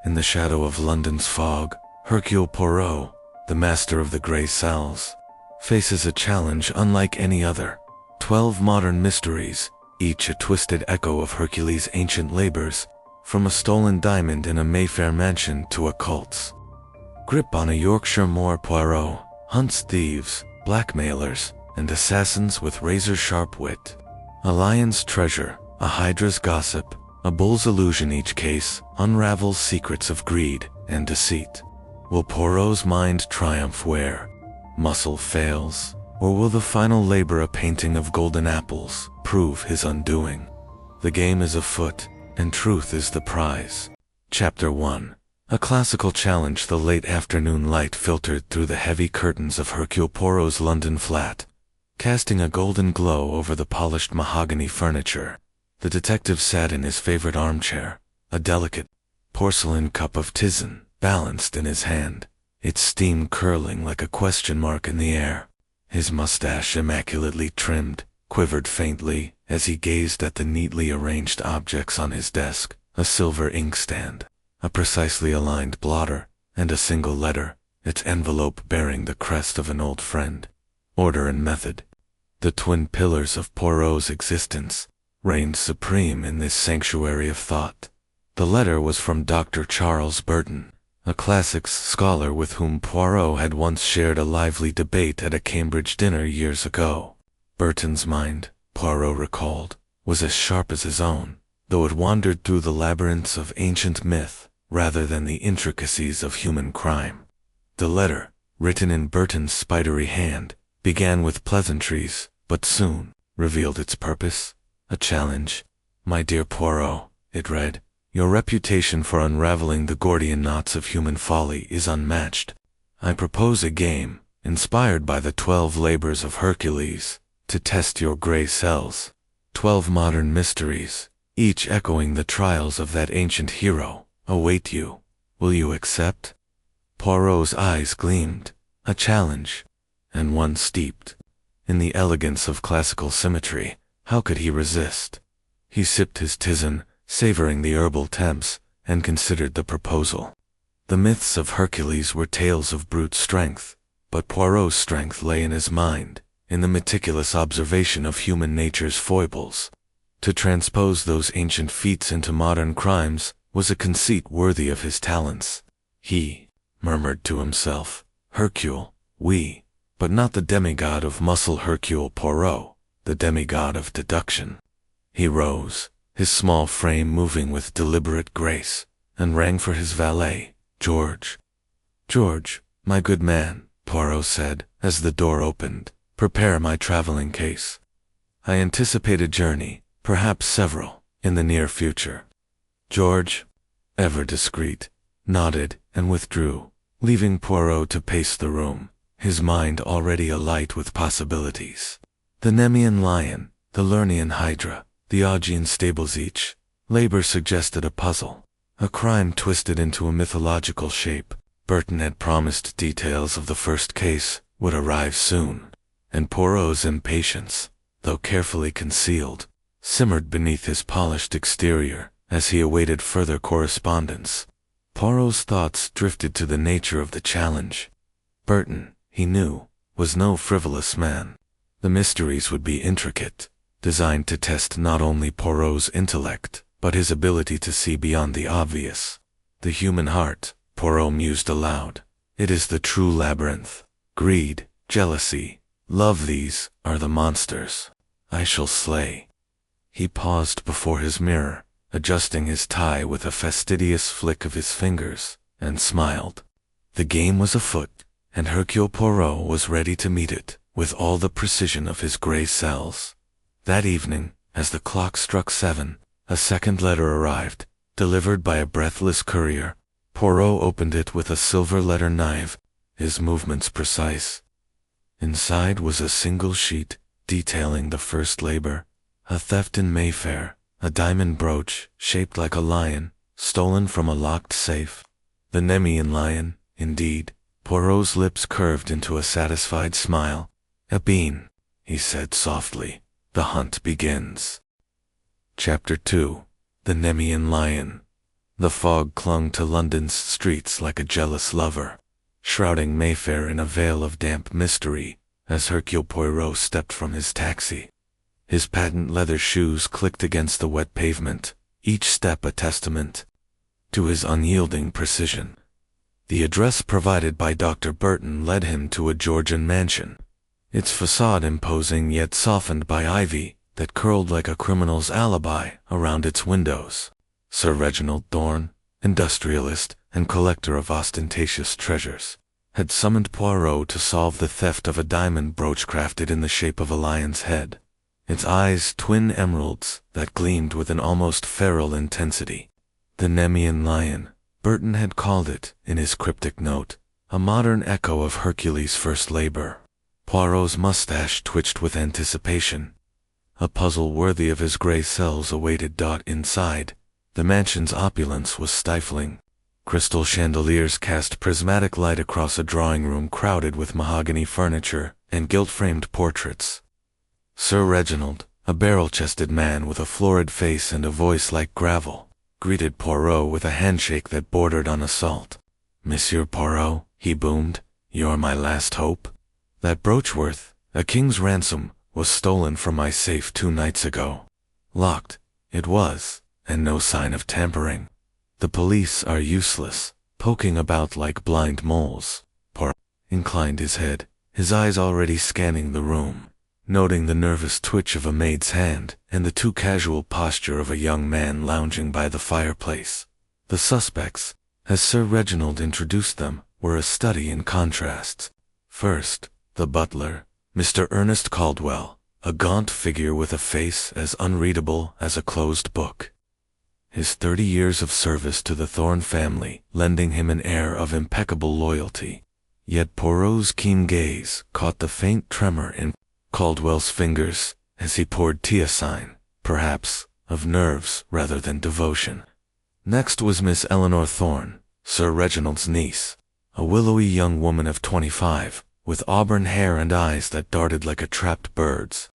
In the shadow of London's fog, Hercule Poirot, the master of the grey cells, faces a challenge unlike any other. 12 modern mysteries, each a twisted echo of Hercules' ancient labors, from a stolen diamond in a Mayfair mansion to a cult's grip on a Yorkshire moor. Poirot hunts thieves, blackmailers, and assassins with razor-sharp wit. A lion's treasure, a hydra's gossip, a bull's illusion, each case unravels secrets of greed and deceit. Will Poirot's mind triumph where muscle fails, or will the final labor, a painting of golden apples, prove his undoing? The game is afoot, and truth is the prize. Chapter 1. A classical challenge. The late afternoon light filtered through the heavy curtains of Hercule Poirot's London flat, casting a golden glow over the polished mahogany furniture. The detective sat in his favorite armchair, a delicate porcelain cup of tisane balanced in his hand, its steam curling like a question mark in the air. His mustache, immaculately trimmed, quivered faintly as he gazed at the neatly arranged objects on his desk: a silver inkstand, a precisely aligned blotter, and a single letter, its envelope bearing the crest of an old friend. Order and method, the twin pillars of Poirot's existence, reigned supreme in this sanctuary of thought. The letter was from Dr. Charles Burton, a classics scholar with whom Poirot had once shared a lively debate at a Cambridge dinner years ago. Burton's mind, Poirot recalled, was as sharp as his own, though it wandered through the labyrinths of ancient myth rather than the intricacies of human crime. The letter, written in Burton's spidery hand, began with pleasantries, but soon revealed its purpose: a challenge. "My dear Poirot," it read, "your reputation for unraveling the Gordian knots of human folly is unmatched. I propose a game, inspired by the 12 labors of Hercules, to test your grey cells. 12 modern mysteries, each echoing the trials of that ancient hero, await you. Will you accept?" Poirot's eyes gleamed. A challenge, and one steeped in the elegance of classical symmetry. How could he resist? He sipped his tisane, savoring the herbal temps, and considered the proposal. The myths of Hercules were tales of brute strength, but Poirot's strength lay in his mind, in the meticulous observation of human nature's foibles. To transpose those ancient feats into modern crimes was a conceit worthy of his talents. He murmured to himself, "Hercule, oui, but not the demigod of muscle, Hercule Poirot, the demigod of deduction." He rose, his small frame moving with deliberate grace, and rang for his valet, George. "George, my good man," Poirot said, as the door opened, "prepare my traveling case. I anticipate a journey, perhaps several, in the near future." George, ever discreet, nodded and withdrew, leaving Poirot to pace the room, his mind already alight with possibilities. The Nemean lion, the Lernaean hydra, the Augean stables, each labor suggested a puzzle, a crime twisted into a mythological shape. Burton had promised details of the first case would arrive soon, and Poirot's impatience, though carefully concealed, simmered beneath his polished exterior as he awaited further correspondence. Poirot's thoughts drifted to the nature of the challenge. Burton, he knew, was no frivolous man. The mysteries would be intricate, designed to test not only Poirot's intellect, but his ability to see beyond the obvious. The human heart, Poirot mused aloud. It is the true labyrinth. Greed, jealousy, love, these are the monsters I shall slay. He paused before his mirror, adjusting his tie with a fastidious flick of his fingers, and smiled. The game was afoot, and Hercule Poirot was ready to meet it with all the precision of his grey cells. That evening, as the clock struck 7, a second letter arrived, delivered by a breathless courier. Poirot opened it with a silver letter knife, his movements precise. Inside was a single sheet, detailing the first labor: a theft in Mayfair, a diamond brooch, shaped like a lion, stolen from a locked safe. The Nemean lion, indeed. Poirot's lips curved into a satisfied smile. "A bean," he said softly. "The hunt begins." Chapter 2. The Nemean Lion. The fog clung to London's streets like a jealous lover, shrouding Mayfair in a veil of damp mystery as Hercule Poirot stepped from his taxi. His patent leather shoes clicked against the wet pavement, each step a testament to his unyielding precision. The address provided by Dr. Burton led him to a Georgian mansion, its facade imposing yet softened by ivy that curled like a criminal's alibi around its windows. Sir Reginald Thorne, industrialist and collector of ostentatious treasures, had summoned Poirot to solve the theft of a diamond brooch crafted in the shape of a lion's head, its eyes twin emeralds that gleamed with an almost feral intensity. The Nemean lion, Burton had called it in his cryptic note, a modern echo of Hercules' first labor. Poirot's mustache twitched with anticipation. A puzzle worthy of his gray cells awaited. Inside, the mansion's opulence was stifling. Crystal chandeliers cast prismatic light across a drawing room crowded with mahogany furniture and gilt-framed portraits. Sir Reginald, a barrel-chested man with a florid face and a voice like gravel, greeted Poirot with a handshake that bordered on assault. "Monsieur Poirot," he boomed, "you're my last hope. That brooch worth a king's ransom was stolen from my safe 2 nights ago. Locked, it was, and no sign of tampering. The police are useless, poking about like blind moles." Poirot inclined his head, his eyes already scanning the room, noting the nervous twitch of a maid's hand and the too casual posture of a young man lounging by the fireplace. The suspects, as Sir Reginald introduced them, were a study in contrasts. First, the butler, Mr. Ernest Caldwell, a gaunt figure with a face as unreadable as a closed book. His 30 years of service to the Thorne family lending him an air of impeccable loyalty. Yet Poirot's keen gaze caught the faint tremor in Caldwell's fingers as he poured tea, a sign, perhaps, of nerves rather than devotion. Next was Miss Eleanor Thorne, Sir Reginald's niece, a willowy young woman of 25, with auburn hair and eyes that darted like a trapped bird's.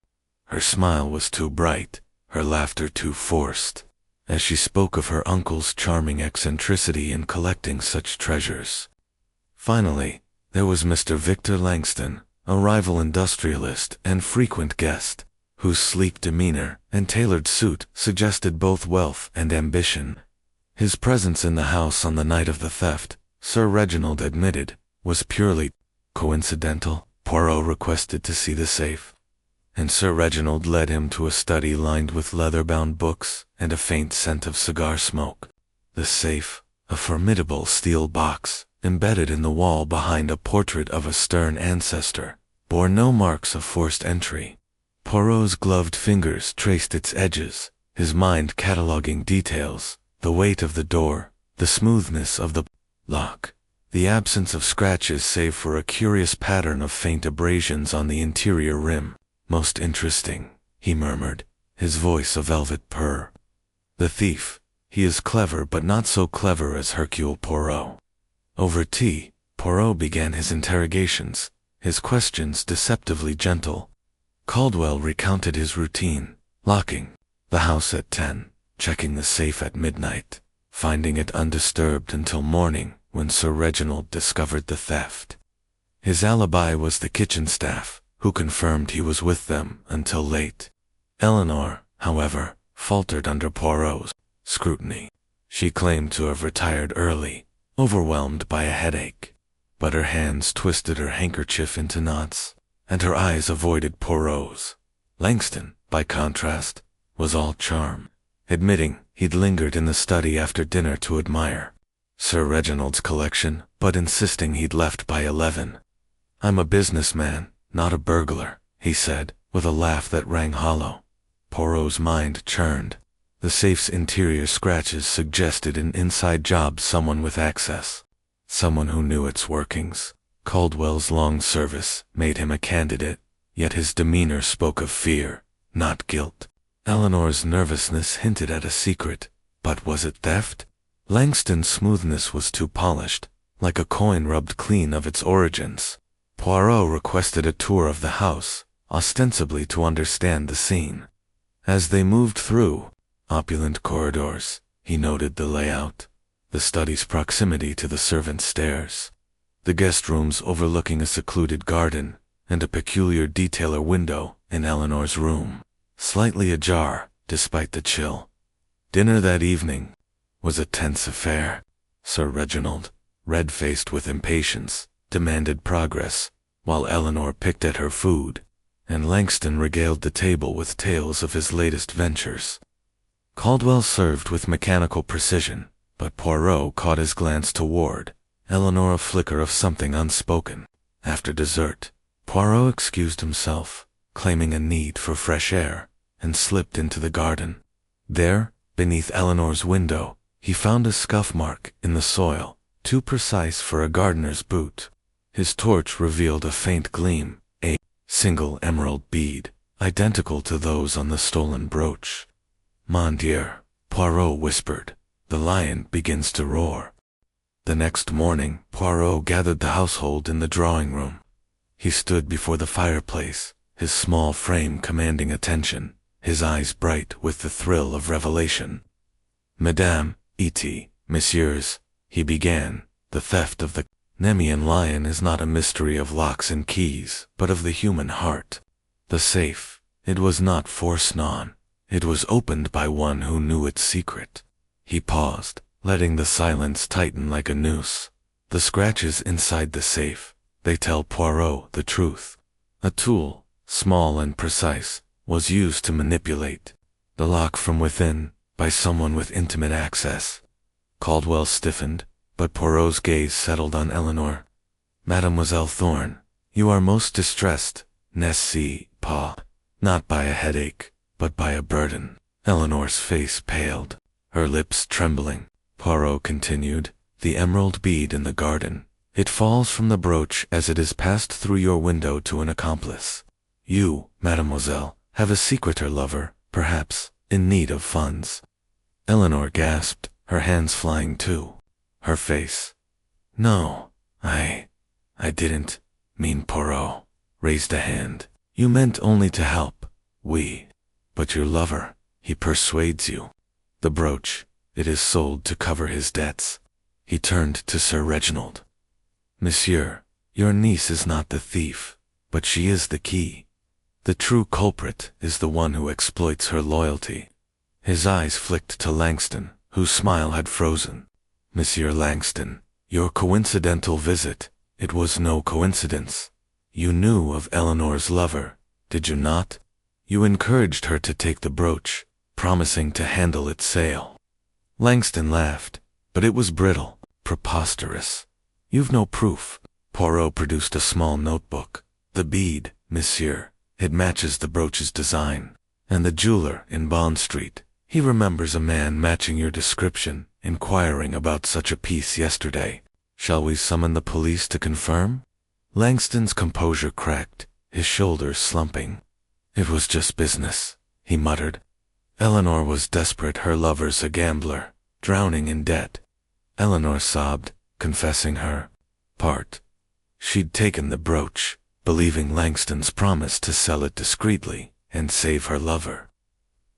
Her smile was too bright, her laughter too forced, as she spoke of her uncle's charming eccentricity in collecting such treasures. Finally, there was Mr. Victor Langston, a rival industrialist and frequent guest, whose sleek demeanor and tailored suit suggested both wealth and ambition. His presence in the house on the night of the theft, Sir Reginald admitted, was purely coincidental. Poirot requested to see the safe, and Sir Reginald led him to a study lined with leather-bound books and a faint scent of cigar smoke. The safe, a formidable steel box, embedded in the wall behind a portrait of a stern ancestor, bore no marks of forced entry. Poirot's gloved fingers traced its edges, his mind cataloging details, the weight of the door, the smoothness of the lock, the absence of scratches save for a curious pattern of faint abrasions on the interior rim. "Most interesting," he murmured, his voice a velvet purr. "The thief, he is clever but not so clever as Hercule Poirot." Over tea, Poirot began his interrogations, his questions deceptively gentle. Caldwell recounted his routine, locking the house at 10, checking the safe at midnight, finding it undisturbed until morning when Sir Reginald discovered the theft. His alibi was the kitchen staff, who confirmed he was with them until late. Eleanor, however, faltered under Poirot's scrutiny. She claimed to have retired early, overwhelmed by a headache, but her hands twisted her handkerchief into knots, and her eyes avoided Poirot's. Langston, by contrast, was all charm, admitting he'd lingered in the study after dinner to admire Sir Reginald's collection, but insisting he'd left by 11. "I'm a businessman, not a burglar," he said, with a laugh that rang hollow. Poirot's mind churned. The safe's interior scratches suggested an inside job, someone with access, someone who knew its workings. Caldwell's long service made him a candidate, yet his demeanor spoke of fear, not guilt. Eleanor's nervousness hinted at a secret, but was it theft? Langston's smoothness was too polished, like a coin rubbed clean of its origins. Poirot requested a tour of the house, ostensibly to understand the scene. As they moved through opulent corridors, he noted the layout, the study's proximity to the servants' stairs, the guest rooms overlooking a secluded garden, and a peculiar detailer window in Eleanor's room, slightly ajar despite the chill. Dinner that evening was a tense affair. Sir Reginald, red-faced with impatience, demanded progress, while Eleanor picked at her food, and Langston regaled the table with tales of his latest ventures. Caldwell served with mechanical precision, but Poirot caught his glance toward Eleanor, a flicker of something unspoken. After dessert, Poirot excused himself, claiming a need for fresh air, and slipped into the garden. There, beneath Eleanor's window, he found a scuff mark in the soil, too precise for a gardener's boot. His torch revealed a faint gleam, a single emerald bead, identical to those on the stolen brooch. "Mon Dieu," Poirot whispered, "the lion begins to roar." The next morning, Poirot gathered the household in the drawing room. He stood before the fireplace, his small frame commanding attention, his eyes bright with the thrill of revelation. "Madame, messieurs," he began, "the theft of the Nemean lion is not a mystery of locks and keys, but of the human heart. The safe, it was not forced on. It was opened by one who knew its secret." He paused, letting the silence tighten like a noose. "The scratches inside the safe, they tell Poirot the truth. A tool, small and precise, was used to manipulate the lock from within by someone with intimate access." Caldwell stiffened, but Poirot's gaze settled on Eleanor. "Mademoiselle Thorne, you are most distressed, n'est-ce pas? Not by a headache, but by a burden." Eleanor's face paled, her lips trembling. Poirot continued, "The emerald bead in the garden. It falls from the brooch as it is passed through your window to an accomplice. You, mademoiselle, have a secreter lover, perhaps, in need of funds." Eleanor gasped, her hands flying too. Her face. "No, I didn't mean." Poirot raised a hand. "You meant only to help. But your lover, he persuades you. The brooch, it is sold to cover his debts." He turned to Sir Reginald. "Monsieur, your niece is not the thief, but she is the key. The true culprit is the one who exploits her loyalty." His eyes flicked to Langston, whose smile had frozen. "Monsieur Langston, your coincidental visit, it was no coincidence. You knew of Eleanor's lover, did you not? You encouraged her to take the brooch, promising to handle its sale." Langston laughed, but it was brittle, preposterous. "You've no proof." Poirot produced a small notebook. "The bead, monsieur, it matches the brooch's design. And the jeweler in Bond Street, he remembers a man matching your description, inquiring about such a piece yesterday. Shall we summon the police to confirm?" Langston's composure cracked, his shoulders slumping. "It was just business," he muttered. Eleanor was desperate, her lover's a gambler, drowning in debt. Eleanor sobbed, confessing her part. She'd taken the brooch, believing Langston's promise to sell it discreetly and save her lover.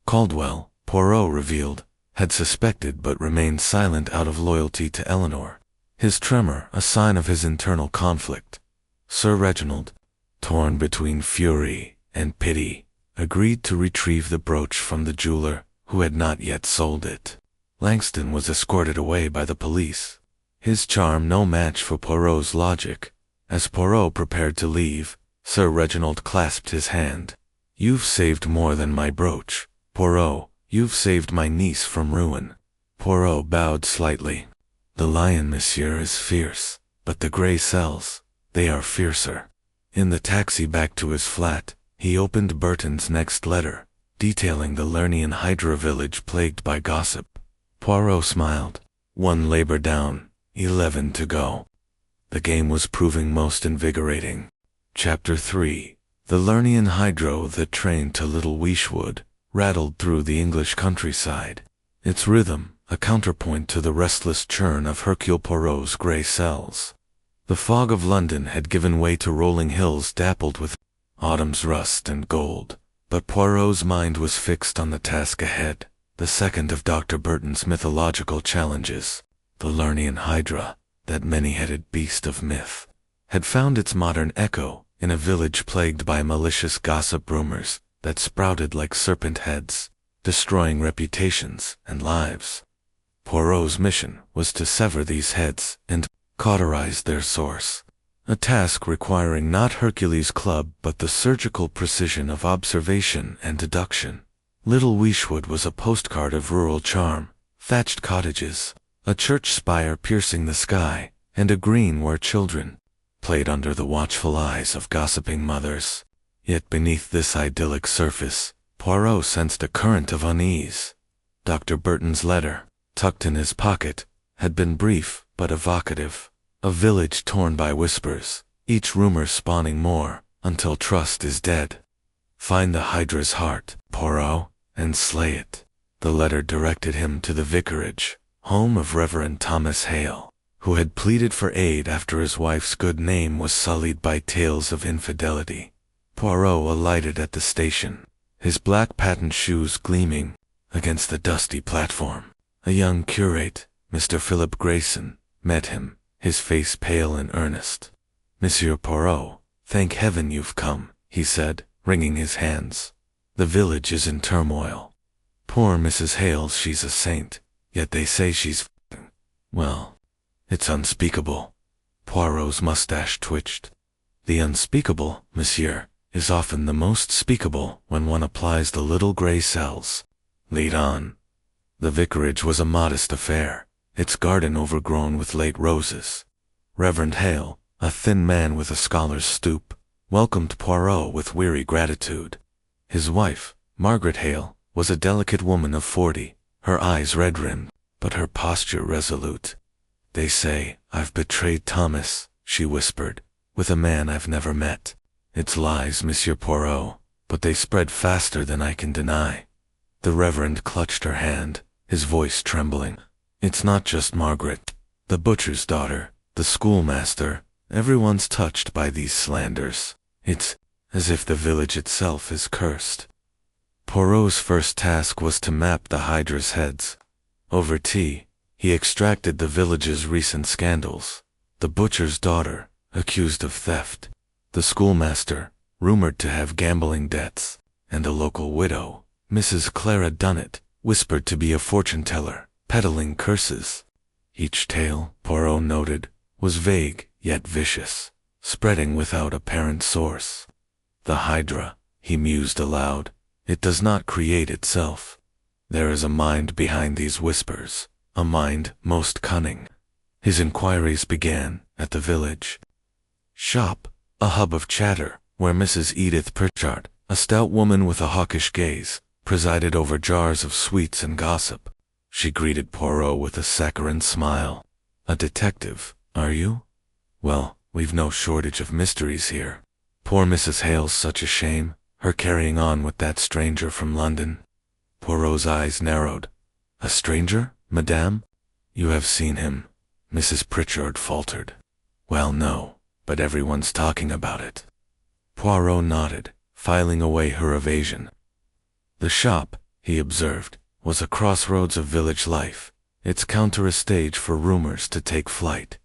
Caldwell, Poirot revealed, had suspected but remained silent out of loyalty to Eleanor, his tremor a sign of his internal conflict. Sir Reginald, torn between fury and pity, agreed to retrieve the brooch from the jeweler, who had not yet sold it. Langston was escorted away by the police, his charm no match for Poirot's logic. As Poirot prepared to leave, Sir Reginald clasped his hand. "You've saved more than my brooch, Poirot. You've saved my niece from ruin." Poirot bowed slightly. "The lion, monsieur, is fierce, but the grey cells, they are fiercer." In the taxi back to his flat, he opened Burton's next letter, detailing the Lernian Hydra village plagued by gossip. Poirot smiled. 1 labor down, 11 to go. The game was proving most invigorating. Chapter 3. The Lernian Hydro that trained to Little Weeshwood rattled through the English countryside, its rhythm a counterpoint to the restless churn of Hercule Poirot's grey cells. The fog of London had given way to rolling hills dappled with autumn's rust and gold, but Poirot's mind was fixed on the task ahead, the second of Dr. Burton's mythological challenges. The Lernean Hydra, that many-headed beast of myth, had found its modern echo in a village plagued by malicious gossip rumors that sprouted like serpent heads, destroying reputations and lives. Poirot's mission was to sever these heads and cauterize their source, a task requiring not Hercules' club but the surgical precision of observation and deduction. Little Weeshwood was a postcard of rural charm, thatched cottages, a church spire piercing the sky, and a green where children played under the watchful eyes of gossiping mothers. Yet beneath this idyllic surface, Poirot sensed a current of unease. Dr. Burton's letter, tucked in his pocket, had been brief but evocative. A village torn by whispers, each rumor spawning more, until trust is dead. Find the Hydra's heart, Poirot, and slay it. The letter directed him to the vicarage, home of Reverend Thomas Hale, who had pleaded for aid after his wife's good name was sullied by tales of infidelity. Poirot alighted at the station, his black patent shoes gleaming against the dusty platform. A young curate, Mr. Philip Grayson, met him, his face pale and earnest. "Monsieur Poirot, thank heaven you've come," he said, wringing his hands. "The village is in turmoil. Poor Mrs. Hale, she's a saint, yet they say she's well, it's unspeakable." Poirot's mustache twitched. "The unspeakable, monsieur, is often the most speakable when one applies the little gray cells. Lead on." The vicarage was a modest affair, its garden overgrown with late roses. Reverend Hale, a thin man with a scholar's stoop, welcomed Poirot with weary gratitude. His wife, Margaret Hale, was a delicate woman of 40, her eyes red-rimmed, but her posture resolute. "They say I've betrayed Thomas," she whispered, "with a man I've never met. It's lies, Monsieur Poirot, but they spread faster than I can deny." The Reverend clutched her hand, his voice trembling. "It's not just Margaret. The butcher's daughter, the schoolmaster, everyone's touched by these slanders. It's as if the village itself is cursed." Poirot's first task was to map the Hydra's heads. Over tea, he extracted the village's recent scandals. The butcher's daughter, accused of theft. The schoolmaster, rumored to have gambling debts. And a local widow, Mrs. Clara Dunnett, whispered to be a fortune-teller, peddling curses. Each tale, Poirot noted, was vague yet vicious, spreading without apparent source. "The Hydra," he mused aloud, "it does not create itself. There is a mind behind these whispers, a mind most cunning." His inquiries began at the village shop, a hub of chatter, where Mrs. Edith Pritchard, a stout woman with a hawkish gaze, presided over jars of sweets and gossip. She greeted Poirot with a saccharine smile. "A detective, are you? Well, we've no shortage of mysteries here. Poor Mrs. Hale's such a shame, her carrying on with that stranger from London." Poirot's eyes narrowed. "A stranger, madame? You have seen him?" Mrs. Pritchard faltered. "Well, no, but everyone's talking about it." Poirot nodded, filing away her evasion. The shop, he observed, was a crossroads of village life, its counter a stage for rumors to take flight.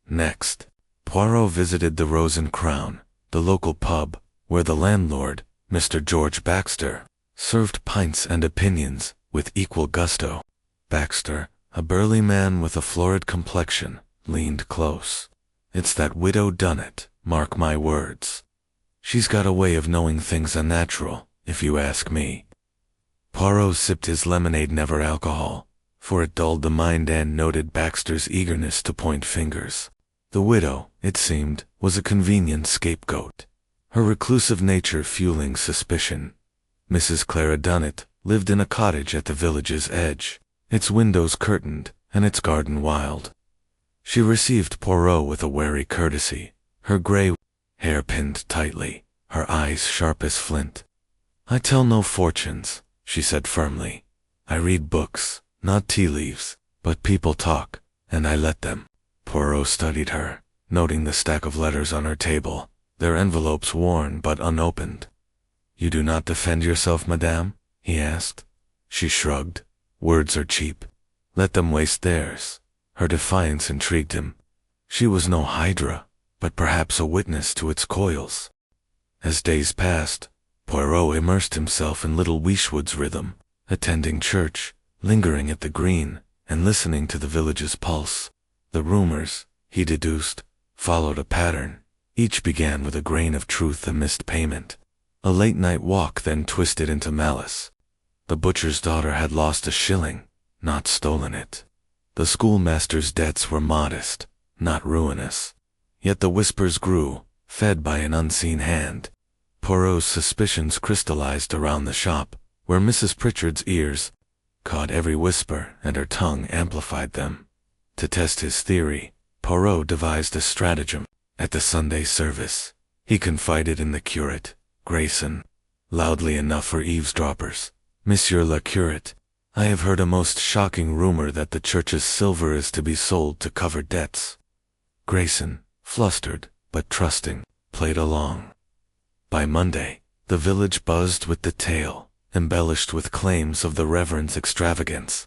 Next, Poirot visited the Rose and Crown, the local pub, where the landlord, Mr. George Baxter, served pints and opinions with equal gusto. Baxter, a burly man with a florid complexion, leaned close. "It's that widow Dunnett, mark my words. She's got a way of knowing things unnatural, if you ask me." Poirot sipped his lemonade, never alcohol, for it dulled the mind and noted Baxter's eagerness to point fingers. The widow, it seemed, was a convenient scapegoat, her reclusive nature fueling suspicion. Mrs. Clara Dunnett lived in a cottage at the village's edge, its windows curtained and its garden wild. She received Poirot with a wary courtesy, her gray hair pinned tightly, her eyes sharp as flint. "I tell no fortunes," she said firmly. "I read books, not tea leaves, but people talk, and I let them." Poirot studied her, noting the stack of letters on her table, their envelopes worn but unopened. "You do not defend yourself, madame?" he asked. She shrugged. "Words are cheap. Let them waste theirs." Her defiance intrigued him. She was no hydra, but perhaps a witness to its coils. As days passed, Poirot immersed himself in little Weishwood's rhythm, attending church, lingering at the green, and listening to the village's pulse. The rumors, he deduced, followed a pattern. Each began with a grain of truth amidst payment. A late-night walk then twisted into malice. The butcher's daughter had lost a shilling, not stolen it. The schoolmaster's debts were modest, not ruinous. Yet the whispers grew, fed by an unseen hand. Poirot's suspicions crystallized around the shop, where Mrs. Pritchard's ears caught every whisper and her tongue amplified them. To test his theory, Poirot devised a stratagem. At the Sunday service, he confided in the curate, Grayson, loudly enough for eavesdroppers. "Monsieur le curate, I have heard a most shocking rumor that the church's silver is to be sold to cover debts." Grayson, flustered but trusting, played along. By Monday, the village buzzed with the tale, embellished with claims of the Reverend's extravagance.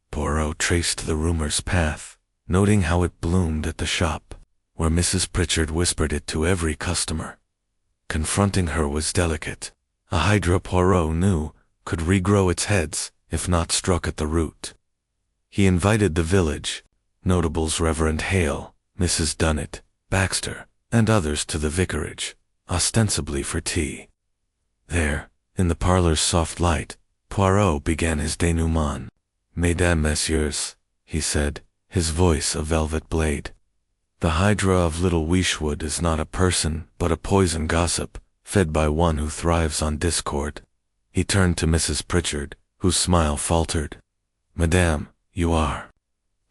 Poirot traced the rumor's path, noting how it bloomed at the shop, where Mrs. Pritchard whispered it to every customer. Confronting her was delicate. A hydra, Poirot knew, could regrow its heads, if not struck at the root. He invited the village, notables Reverend Hale, Mrs. Dunnett, Baxter, and others to the vicarage, ostensibly for tea. There, in the parlor's soft light, Poirot began his denouement. "Mesdames, messieurs," he said, his voice a velvet blade. "The hydra of Little Weishwood is not a person, but a poison gossip, fed by one who thrives on discord." He turned to Mrs. Pritchard, whose smile faltered. "Madame, you are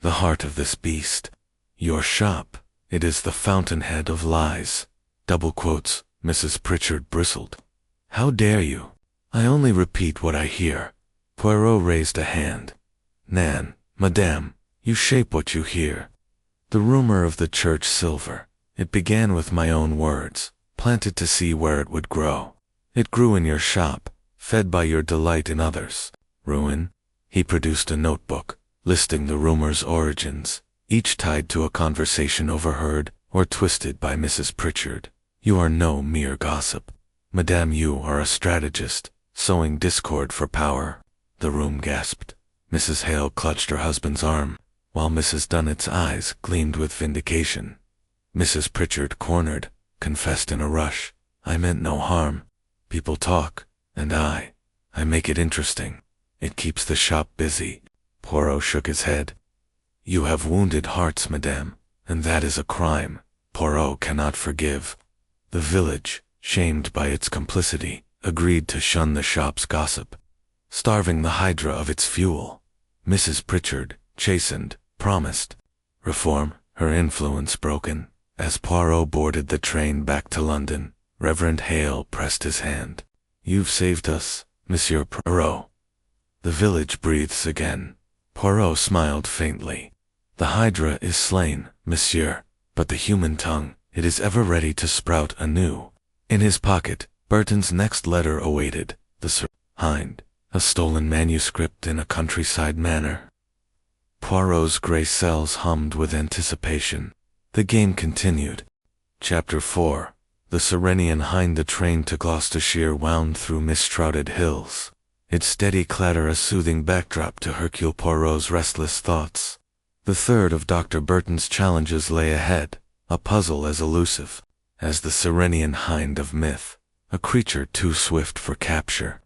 the heart of this beast. Your shop, it is the fountainhead of lies." Double quotes. Mrs. Pritchard bristled. "How dare you? I only repeat what I hear." Poirot raised a hand. "Nan, madame, you shape what you hear. The rumor of the church silver, it began with my own words, planted to see where it would grow. It grew in your shop, fed by your delight in others. Ruin?" He produced a notebook, listing the rumor's origins, each tied to a conversation overheard or twisted by Mrs. Pritchard. "You are no mere gossip. Madame, you are a strategist, sowing discord for power." The room gasped. Mrs. Hale clutched her husband's arm, while Mrs. Dunnett's eyes gleamed with vindication. Mrs. Pritchard, cornered, confessed in a rush, "I meant no harm. People talk, and I make it interesting. It keeps the shop busy." Poirot shook his head. "You have wounded hearts, madame, and that is a crime Poirot cannot forgive." The village, shamed by its complicity, agreed to shun the shop's gossip, starving the hydra of its fuel. Mrs. Pritchard, chastened, promised reform, her influence broken. As Poirot boarded the train back to London, Reverend Hale pressed his hand. "You've saved us, Monsieur Poirot." The village breathes again. Poirot smiled faintly. "The hydra is slain, monsieur, but the human tongue, it is ever ready to sprout anew." In his pocket, Burton's next letter awaited, the Hind, a stolen manuscript in a countryside manor. Poirot's gray cells hummed with anticipation. The game continued. Chapter 4. The Serenian Hind. The train to Gloucestershire wound through mist-shrouded hills, its steady clatter a soothing backdrop to Hercule Poirot's restless thoughts. The third of Dr. Burton's challenges lay ahead, a puzzle as elusive as the Serenian Hind of myth, a creature too swift for capture.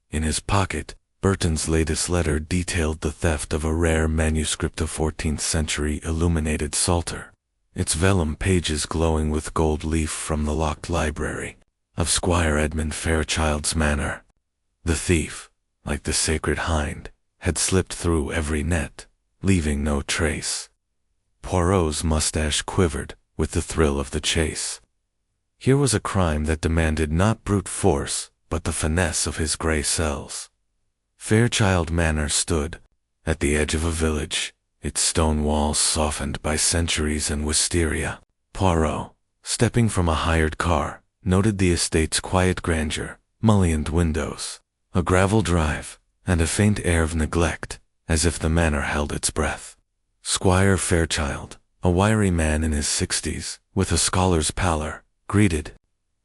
In his pocket, Burton's latest letter detailed the theft of a rare manuscript of 14th century illuminated Psalter, its vellum pages glowing with gold leaf from the locked library of Squire Edmund Fairchild's manor. The thief, like the sacred hind, had slipped through every net, leaving no trace. Poirot's mustache quivered with the thrill of the chase. Here was a crime that demanded not brute force, but the finesse of his gray cells. Fairchild Manor stood at the edge of a village, its stone walls softened by centuries and wisteria. Poirot, stepping from a hired car, noted the estate's quiet grandeur, mullioned windows, a gravel drive, and a faint air of neglect, as if the manor held its breath. Squire Fairchild, a wiry man in his 60s, with a scholar's pallor, greeted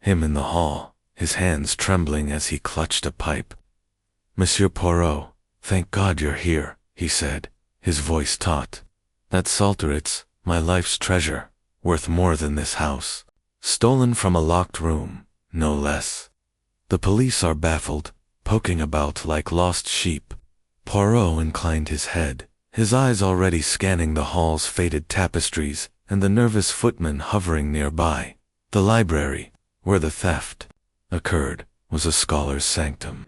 him in the hall, his hands trembling as he clutched a pipe. "Monsieur Poirot, thank God you're here," he said, his voice taut. "That Salter, it's my life's treasure, worth more than this house. Stolen from a locked room, no less. The police are baffled, poking about like lost sheep." Poirot inclined his head, his eyes already scanning the hall's faded tapestries and the nervous footman hovering nearby. The library, where the theft occurred, was a scholar's sanctum,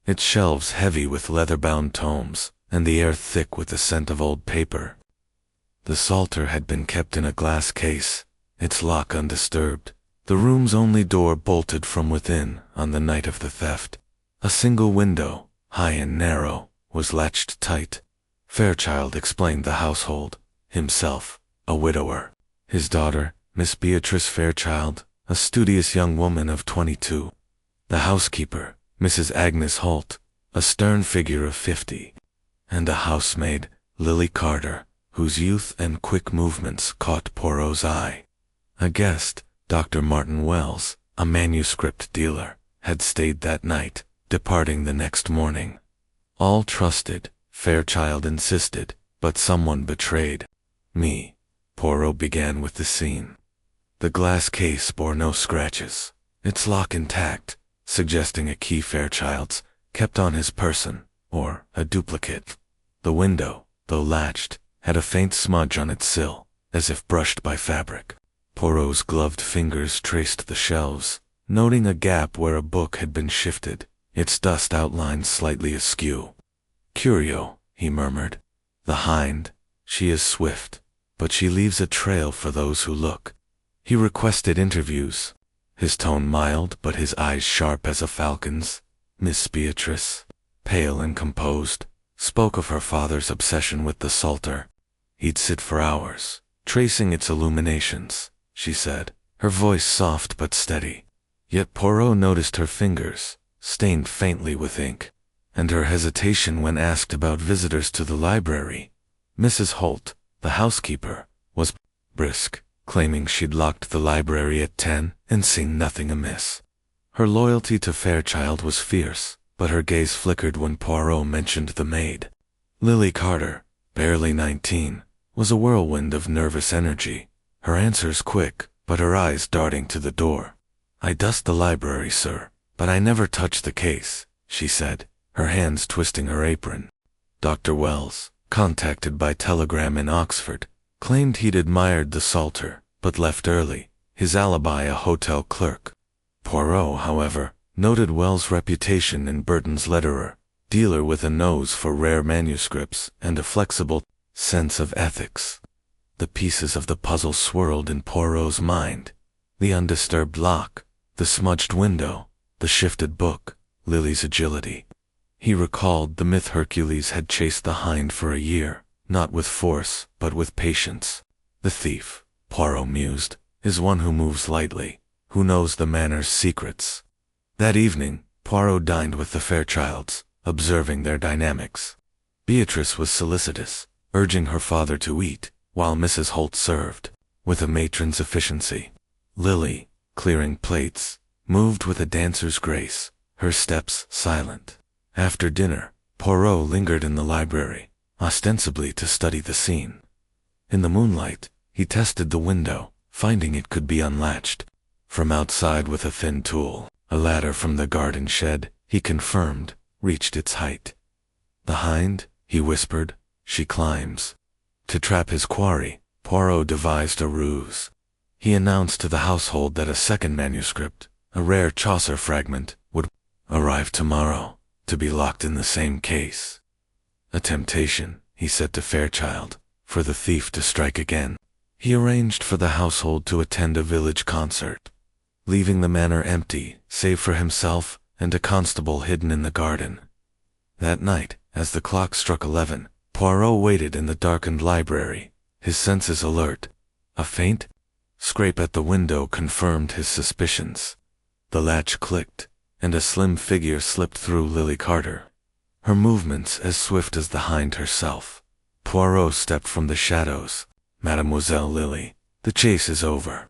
its shelves heavy with leather-bound tomes, and the air thick with the scent of old paper. The Salter had been kept in a glass case, its lock undisturbed, the room's only door bolted from within on the night of the theft. A single window, high and narrow, was latched tight. Fairchild explained the household, himself a widower. His daughter, Miss Beatrice Fairchild, a studious young woman of 22. The housekeeper, Mrs. Agnes Holt, a stern figure of 50. And a housemaid, Lily Carter, whose youth and quick movements caught Poirot's eye. A guest, Dr. Martin Wells, a manuscript dealer, had stayed that night, departing the next morning. All trusted, Fairchild insisted, but someone betrayed me. Poirot began with the scene. The glass case bore no scratches, its lock intact, suggesting a key Fairchild's kept on his person, or a duplicate. The window, though latched, had a faint smudge on its sill, as if brushed by fabric. Poirot's gloved fingers traced the shelves, noting a gap where a book had been shifted, its dust outline slightly askew. "Curio," he murmured. "The hind, she is swift, but she leaves a trail for those who look." He requested interviews, his tone mild but his eyes sharp as a falcon's. Miss Beatrice, pale and composed, spoke of her father's obsession with the Salter. He'd sit for hours, tracing its illuminations, she said, her voice soft but steady. Yet Poirot noticed her fingers, stained faintly with ink, and her hesitation when asked about visitors to the library. Mrs. Holt, the housekeeper, was brisk, claiming she'd locked the library at 10 and seen nothing amiss. Her loyalty to Fairchild was fierce, but her gaze flickered when Poirot mentioned the maid. Lily Carter, barely 19, was a whirlwind of nervous energy, her answers quick, but her eyes darting to the door. "I dust the library, sir, but I never touch the case," she said, her hands twisting her apron. Dr. Wells, contacted by telegram in Oxford, claimed he'd admired the Salter, but left early, his alibi a hotel clerk. Poirot, however, noted Wells' reputation in Burton's letterer, dealer with a nose for rare manuscripts and a flexible sense of ethics. The pieces of the puzzle swirled in Poirot's mind. The undisturbed lock, the smudged window, the shifted book, Lily's agility. He recalled the myth Hercules had chased the hind for a year, not with force, but with patience. The thief, Poirot mused, is one who moves lightly, who knows the manor's secrets. That evening, Poirot dined with the Fairchilds, observing their dynamics. Beatrice was solicitous, urging her father to eat, while Mrs. Holt served, with a matron's efficiency. Lily, clearing plates, moved with a dancer's grace, her steps silent. After dinner, Poirot lingered in the library, ostensibly to study the scene. In the moonlight, he tested the window, finding it could be unlatched. From outside with a thin tool, a ladder from the garden shed, he confirmed, reached its height. "The hind," he whispered, "she climbs." To trap his quarry, Poirot devised a ruse. He announced to the household that a second manuscript, a rare Chaucer fragment, would arrive tomorrow, to be locked in the same case. A temptation, he said to Fairchild, for the thief to strike again. He arranged for the household to attend a village concert, leaving the manor empty, save for himself and a constable hidden in the garden. That night, as the clock struck 11, Poirot waited in the darkened library, his senses alert. A faint scrape at the window confirmed his suspicions. The latch clicked, and a slim figure slipped through Lily Carter, her movements as swift as the hind herself. Poirot stepped from the shadows. Mademoiselle Lily, the chase is over.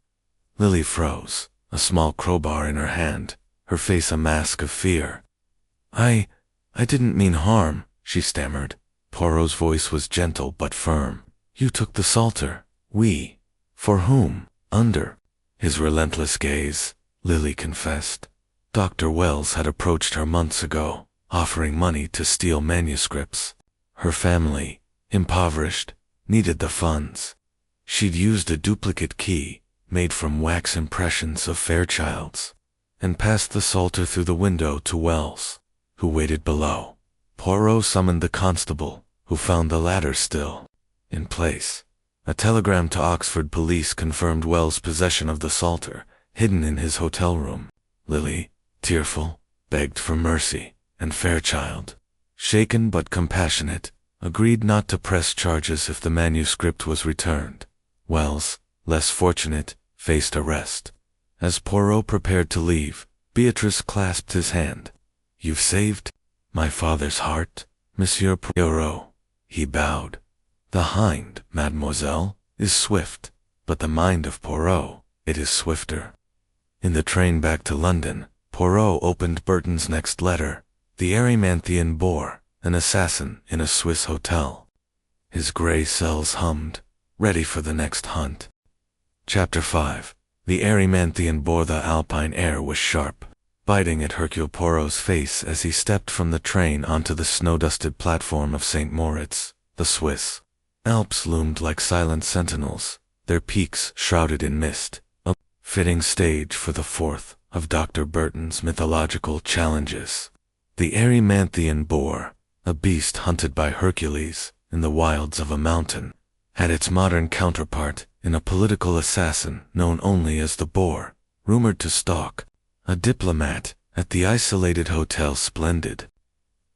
Lily froze, a small crowbar in her hand, her face a mask of fear. I didn't mean harm, she stammered. Poirot's voice was gentle but firm. You took the Psalter. We. For whom? Under his relentless gaze, Lily confessed. Dr. Wells had approached her months ago, offering money to steal manuscripts. Her family, impoverished, needed the funds. She'd used a duplicate key, made from wax impressions of Fairchild's, and passed the Psalter through the window to Wells, who waited below. Poirot summoned the constable, who found the ladder still in place. A telegram to Oxford police confirmed Wells' possession of the Psalter, hidden in his hotel room. Lily, tearful, begged for mercy, and Fairchild, shaken but compassionate, agreed not to press charges if the manuscript was returned. Wells, less fortunate, faced arrest. As Poirot prepared to leave, Beatrice clasped his hand. You've saved my father's heart, Monsieur Poirot. He bowed. The hind, mademoiselle, is swift, but the mind of Poirot, it is swifter. In the train back to London, Poirot opened Burton's next letter. The Erymanthian bore, an assassin in a Swiss hotel. His grey cells hummed, ready for the next hunt. Chapter 5. The Erymanthian bore. The Alpine air was sharp, biting at Hercule Poirot's face as he stepped from the train onto the snow-dusted platform of St. Moritz. The Swiss Alps loomed like silent sentinels, their peaks shrouded in mist, a fitting stage for the fourth of Dr. Burton's mythological challenges. The Erymanthian boar, a beast hunted by Hercules in the wilds of a mountain, had its modern counterpart in a political assassin known only as the boar, rumored to stalk a diplomat at the isolated Hotel Splendid.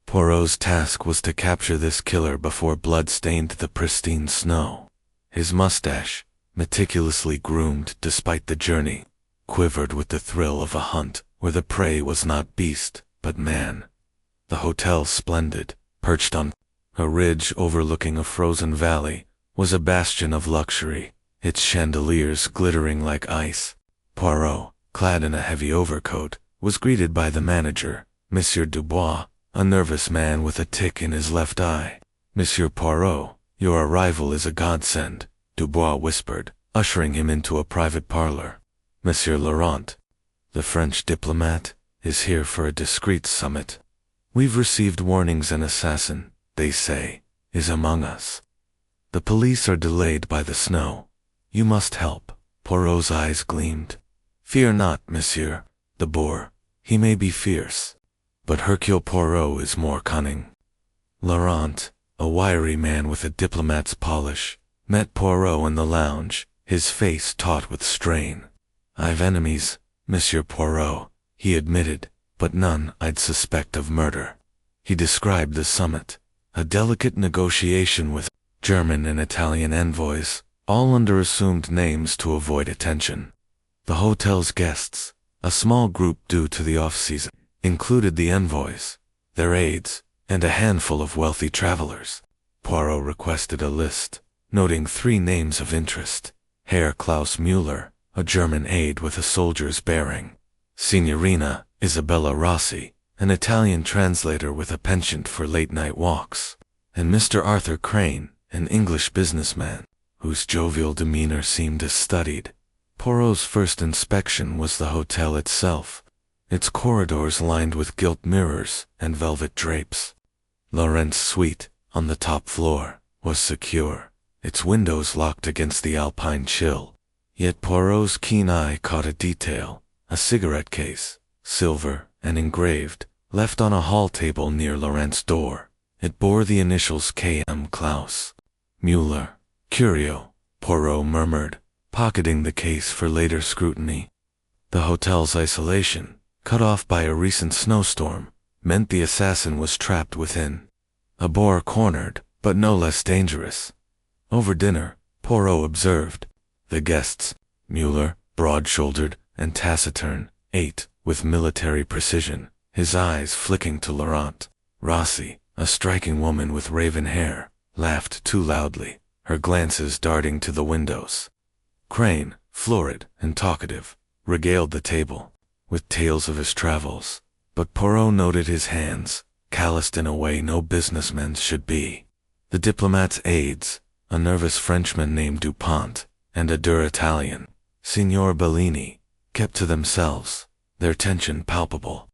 Poirot's task was to capture this killer before blood stained the pristine snow. His mustache, meticulously groomed despite the journey, quivered with the thrill of a hunt where the prey was not beast, but man. The Hotel Splendid, perched on a ridge overlooking a frozen valley, was a bastion of luxury, its chandeliers glittering like ice. Poirot, clad in a heavy overcoat, was greeted by the manager, Monsieur Dubois, a nervous man with a tic in his left eye. Monsieur Poirot, your arrival is a godsend, Dubois whispered, ushering him into a private parlor. Monsieur Laurent, the French diplomat, is here for a discreet summit. We've received warnings an assassin, they say, is among us. The police are delayed by the snow. You must help. Poirot's eyes gleamed. Fear not, monsieur, the boar. He may be fierce, but Hercule Poirot is more cunning. Laurent, a wiry man with a diplomat's polish, met Poirot in the lounge, his face taut with strain. I've enemies, Monsieur Poirot, he admitted, but none I'd suspect of murder. He described the summit, a delicate negotiation with German and Italian envoys, all under assumed names to avoid attention. The hotel's guests, a small group due to the off-season, included the envoys, their aides, and a handful of wealthy travelers. Poirot requested a list, noting 3 names of interest: Herr Klaus Müller, a German aide with a soldier's bearing; Signorina Isabella Rossi, an Italian translator with a penchant for late-night walks; and Mr. Arthur Crane, an English businessman, whose jovial demeanor seemed as studied. Poirot's first inspection was the hotel itself, its corridors lined with gilt mirrors and velvet drapes. Laurent's suite, on the top floor, was secure, its windows locked against the alpine chill. Yet Poirot's keen eye caught a detail: a cigarette case, silver and engraved, left on a hall table near Laurent's door. It bore the initials K.M. Klaus. Müller. Curio, Poirot murmured, pocketing the case for later scrutiny. The hotel's isolation, cut off by a recent snowstorm, meant the assassin was trapped within. A boar cornered, but no less dangerous. Over dinner, Poirot observed. The guests, Müller, broad-shouldered and taciturn, ate with military precision, his eyes flicking to Laurent. Rossi, a striking woman with raven hair, laughed too loudly, her glances darting to the windows. Crane, florid and talkative, regaled the table with tales of his travels, but Poirot noted his hands, calloused in a way no businessman should be. The diplomat's aides, a nervous Frenchman named Dupont, and a dour Italian, Signor Bellini, kept to themselves, their tension palpable.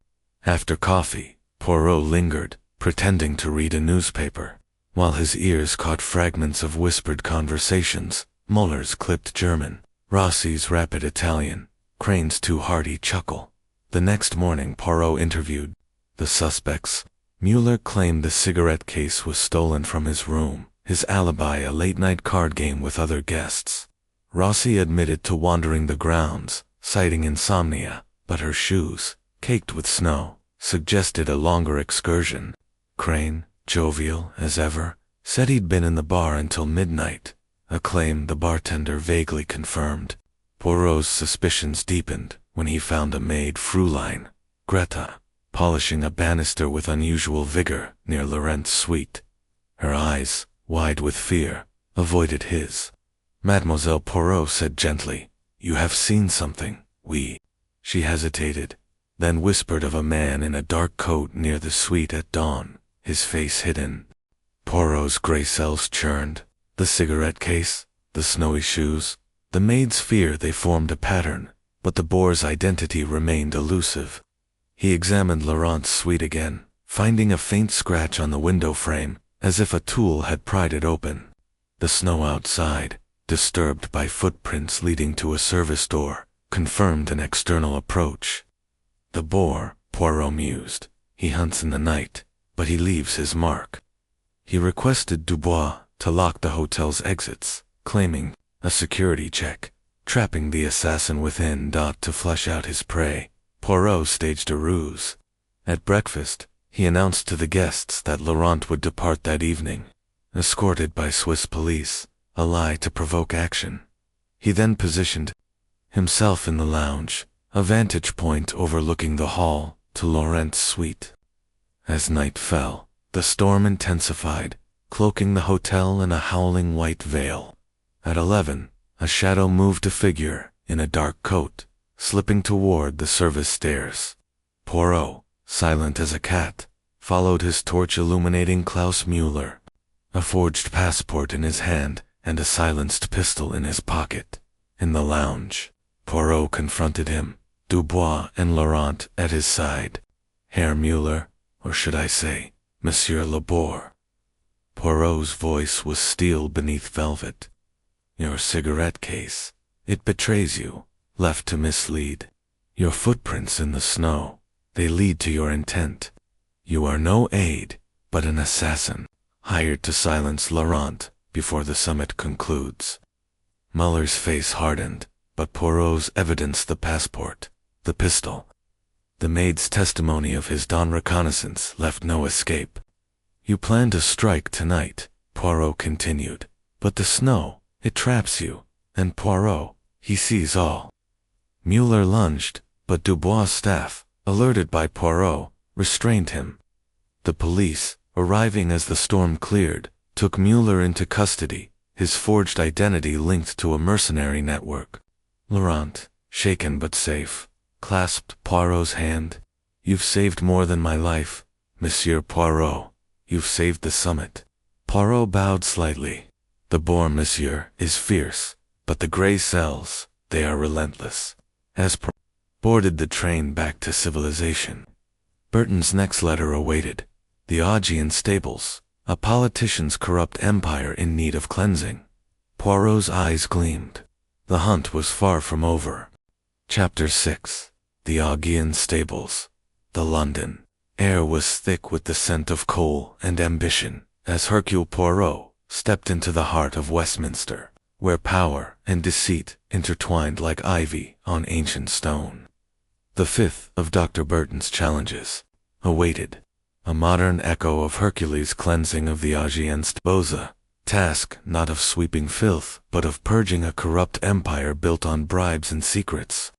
After coffee, Poirot lingered, pretending to read a newspaper, while his ears caught fragments of whispered conversations, Muller's clipped German, Rossi's rapid Italian, Crane's too hearty chuckle. The next morning Poirot interviewed the suspects. Mueller claimed the cigarette case was stolen from his room, his alibi a late-night card game with other guests. Rossi admitted to wandering the grounds, citing insomnia, but her shoes, caked with snow, suggested a longer excursion. Crane, jovial as ever, said he'd been in the bar until midnight, a claim the bartender vaguely confirmed. Poirot's suspicions deepened when he found a maid Fraulein, Greta, polishing a banister with unusual vigor near Laurent's suite. Her eyes, wide with fear, avoided his. Mademoiselle Poirot said gently, "You have seen something, oui." She hesitated, then whispered of a man in a dark coat near the suite at dawn, his face hidden. Poirot's gray cells churned. The cigarette case, the snowy shoes, the maid's fear they formed a pattern, but the boar's identity remained elusive. He examined Laurent's suite again, finding a faint scratch on the window frame, as if a tool had pried it open. The snow outside, disturbed by footprints leading to a service door, confirmed an external approach. The boar, Poirot mused, he hunts in the night, but he leaves his mark. He requested Dubois to lock the hotel's exits, claiming a security check, trapping the assassin within. To flush out his prey, Poirot staged a ruse. At breakfast, he announced to the guests that Laurent would depart that evening, escorted by Swiss police, a lie to provoke action. He then positioned himself in the lounge, a vantage point overlooking the hall to Laurent's suite. As night fell, the storm intensified, cloaking the hotel in a howling white veil. At 11, a shadow moved a figure in a dark coat, slipping toward the service stairs. Poirot, silent as a cat, followed his torch illuminating Klaus Mueller, a forged passport in his hand and a silenced pistol in his pocket. In the lounge, Poirot confronted him, Dubois and Laurent at his side. Herr Mueller, or should I say, Monsieur Laborde. Poirot's voice was steel beneath velvet. Your cigarette case, it betrays you, left to mislead. Your footprints in the snow, they lead to your intent. You are no aide, but an assassin, hired to silence Laurent before the summit concludes. Muller's face hardened, but Poirot's evidenced the passport, the pistol. The maid's testimony of his dawn reconnaissance left no escape. You plan to strike tonight, Poirot continued, but the snow, it traps you, and Poirot, he sees all. Mueller lunged, but Dubois' staff, alerted by Poirot, restrained him. The police, arriving as the storm cleared, took Mueller into custody, his forged identity linked to a mercenary network. Laurent, shaken but safe, clasped Poirot's hand. You've saved more than my life, Monsieur Poirot. You've saved the summit. Poirot bowed slightly. The boar, monsieur, is fierce, but the grey cells, they are relentless. As boarded the train back to civilization. Burton's next letter awaited. The Augean stables, a politician's corrupt empire in need of cleansing. Poirot's eyes gleamed. The hunt was far from over. Chapter 6. The Augean stables. The London air was thick with the scent of coal and ambition, as Hercule Poirot stepped into the heart of Westminster, where power and deceit intertwined like ivy on ancient stone. The fifth of Dr. Burton's challenges awaited, a modern echo of Hercules' cleansing of the Augean stables, task not of sweeping filth, but of purging a corrupt empire built on bribes and secrets.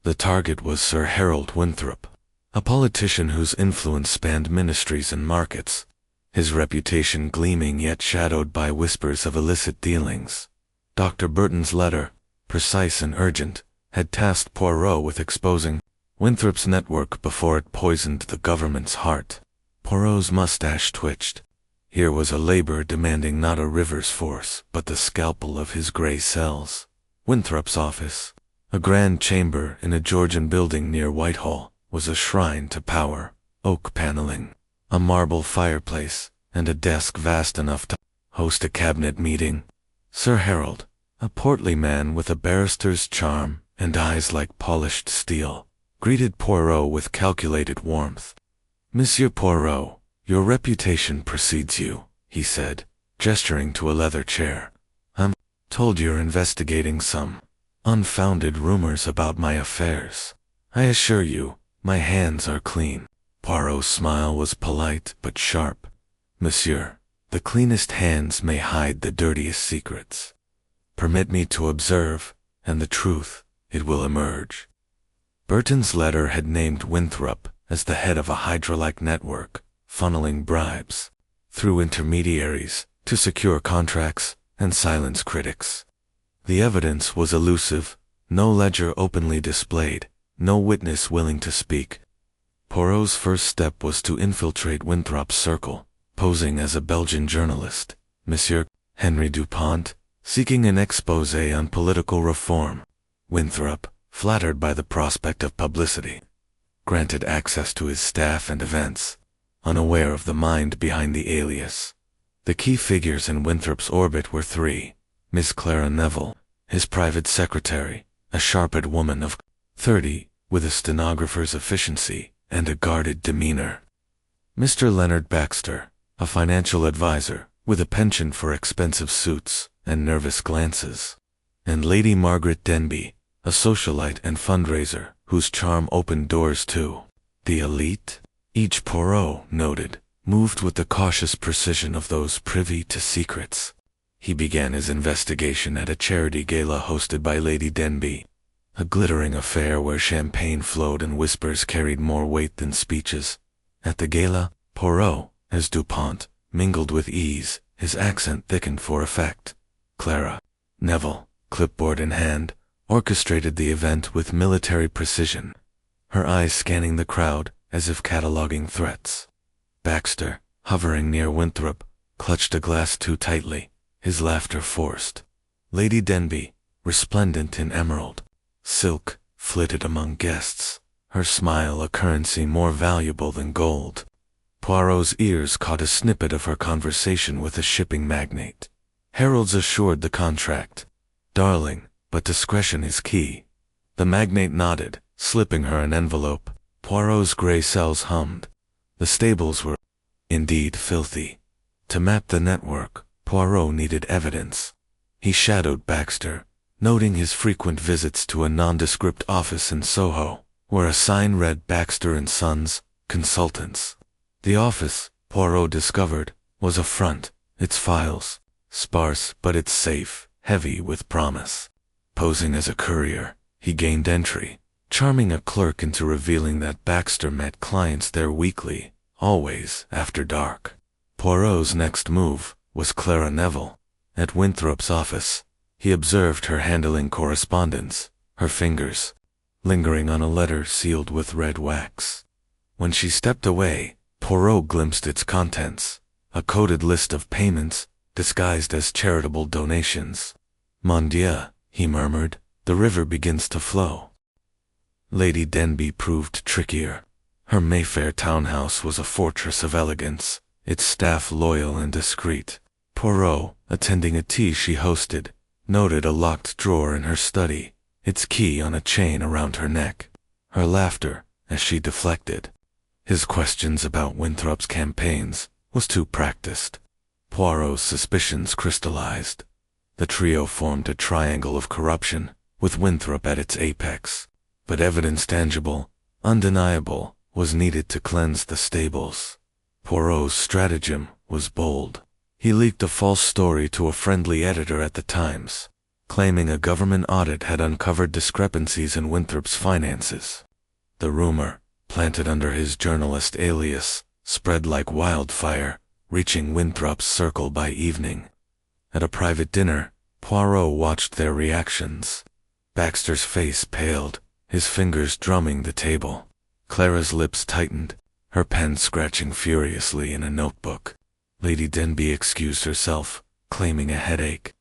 The target was Sir Harold Winthrop, a politician whose influence spanned ministries and markets. his reputation gleaming yet shadowed by whispers of illicit dealings. Dr. Burton's letter, precise and urgent, had tasked Poirot with exposing Winthrop's network before it poisoned the government's heart. Poirot's mustache twitched. Here was a labor demanding not a river's force, but the scalpel of his gray cells. Winthrop's office, a grand chamber in a Georgian building near Whitehall, was a shrine to power. Oak paneling, a marble fireplace, and a desk vast enough to host a cabinet meeting. Sir Harold, a portly man with a barrister's charm and eyes like polished steel, greeted Poirot with calculated warmth. "Monsieur Poirot, your reputation precedes you," he said, gesturing to a leather chair. "I'm told you're investigating some unfounded rumors about my affairs. I assure you, my hands are clean." Poirot's smile was polite but sharp. "Monsieur, the cleanest hands may hide the dirtiest secrets. Permit me to observe, and the truth, it will emerge." Burton's letter had named Winthrop as the head of a Hydra-like network, funneling bribes through intermediaries to secure contracts and silence critics. The evidence was elusive, no ledger openly displayed, no witness willing to speak. Poirot's first step was to infiltrate Winthrop's circle, posing as a Belgian journalist, Monsieur Henry Dupont, seeking an exposé on political reform. Winthrop, flattered by the prospect of publicity, granted access to his staff and events, unaware of the mind behind the alias. The key figures in Winthrop's orbit were three: Miss Clara Neville, his private secretary, a sharp-eyed woman of 30, with a stenographer's efficiency and a guarded demeanor; Mr. Leonard Baxter, a financial advisor, with a penchant for expensive suits and nervous glances; and Lady Margaret Denby, a socialite and fundraiser, whose charm opened doors to the elite. Each, Poirot noted, moved with the cautious precision of those privy to secrets. He began his investigation at a charity gala hosted by Lady Denby, a glittering affair where champagne flowed and whispers carried more weight than speeches. At the gala, Poirot, as Dupont, mingled with ease, his accent thickened for effect. Clara Neville, clipboard in hand, orchestrated the event with military precision, her eyes scanning the crowd as if cataloging threats. Baxter, hovering near Winthrop, clutched a glass too tightly, his laughter forced. Lady Denby, resplendent in emerald silk, flitted among guests, her smile a currency more valuable than gold. Poirot's ears caught a snippet of her conversation with a shipping magnate. Harold's assured the contract. "Darling, but discretion is key." The magnate nodded, slipping her an envelope. Poirot's gray cells hummed. The stables were indeed filthy. To map the network, Poirot needed evidence. He shadowed Baxter, noting his frequent visits to a nondescript office in Soho, where a sign read Baxter & Sons, Consultants. The office, Poirot discovered, was a front, its files sparse but its safe, heavy with promise. Posing as a courier, he gained entry, charming a clerk into revealing that Baxter met clients there weekly, always after dark. Poirot's next move was Clara Neville. At Winthrop's office, he observed her handling correspondence, her fingers lingering on a letter sealed with red wax. When she stepped away, Poirot glimpsed its contents, a coded list of payments disguised as charitable donations. "Mon Dieu," he murmured, "the river begins to flow." Lady Denby proved trickier. Her Mayfair townhouse was a fortress of elegance, its staff loyal and discreet. Poirot, attending a tea she hosted, noted a locked drawer in her study, its key on a chain around her neck. Her laughter, as she deflected his questions about Winthrop's campaigns, was too practiced. Poirot's suspicions crystallized. The trio formed a triangle of corruption, with Winthrop at its apex. But evidence tangible, undeniable, was needed to cleanse the stables. Poirot's stratagem was bold. He leaked a false story to a friendly editor at the Times, claiming a government audit had uncovered discrepancies in Winthrop's finances. The rumor, planted under his journalist alias, spread like wildfire, reaching Winthrop's circle by evening. At a private dinner, Poirot watched their reactions. Baxter's face paled, his fingers drumming the table. Clara's lips tightened, her pen scratching furiously in a notebook. Lady Denby excused herself, claiming a headache.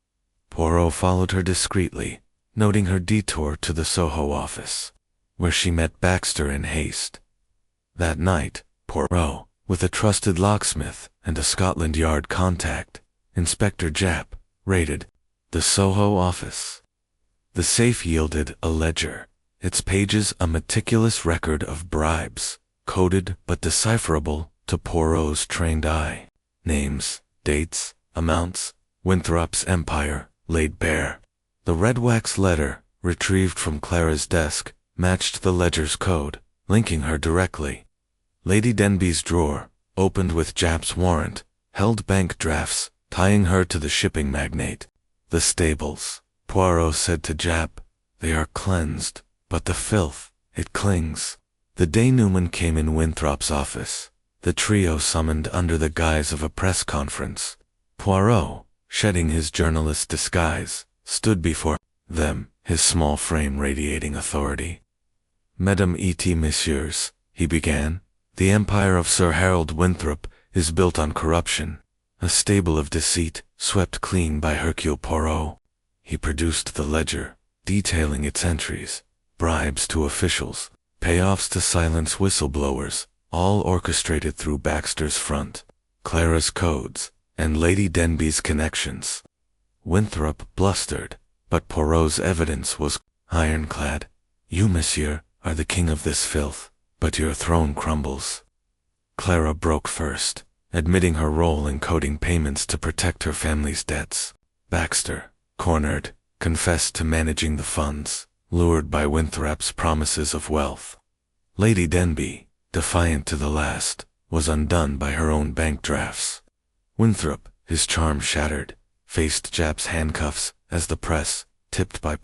Poirot followed her discreetly, noting her detour to the Soho office, where she met Baxter in haste. That night, Poirot, with a trusted locksmith and a Scotland Yard contact, Inspector Japp, raided the Soho office. The safe yielded a ledger, its pages a meticulous record of bribes, coded but decipherable to Poirot's trained eye. Names, dates, amounts, Winthrop's empire, laid bare. The red wax letter, retrieved from Clara's desk, matched the ledger's code, linking her directly. Lady Denby's drawer, opened with Japp's warrant, held bank drafts, tying her to the shipping magnate. The stables, Poirot said to Japp, they are cleansed, but the filth, it clings. The denouement came in Winthrop's office. The trio summoned under the guise of a press conference. Poirot, shedding his journalist disguise, stood before them, his small frame radiating authority. Mesdames et messieurs, he began, the empire of Sir Harold Winthrop is built on corruption, a stable of deceit, swept clean by Hercule Poirot. He produced the ledger, detailing its entries, bribes to officials, payoffs to silence whistleblowers, all orchestrated through Baxter's front, Clara's codes, and Lady Denby's connections. Winthrop blustered, but Poirot's evidence was ironclad. You, monsieur, are the king of this filth, but your throne crumbles. Clara broke first, admitting her role in coding payments to protect her family's debts. Baxter, cornered, confessed to managing the funds, lured by Winthrop's promises of wealth. Lady Denby, defiant to the last, was undone by her own bank drafts. Winthrop, his charm shattered, faced Japp's handcuffs as the press, tipped by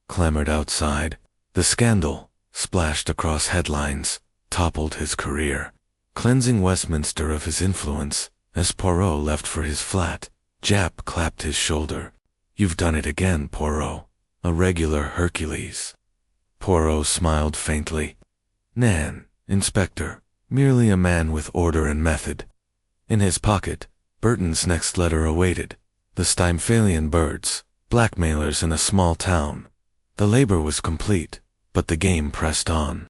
clamored outside. The scandal, splashed across headlines, toppled his career, cleansing Westminster of his influence. As Poirot left for his flat, Japp clapped his shoulder. You've done it again, Poirot. A regular Hercules. Poirot smiled faintly. Nan, Inspector, merely a man with order and method. In his pocket, Burton's next letter awaited. The Stymphalian birds, blackmailers in a small town. The labor was complete, but the game pressed on.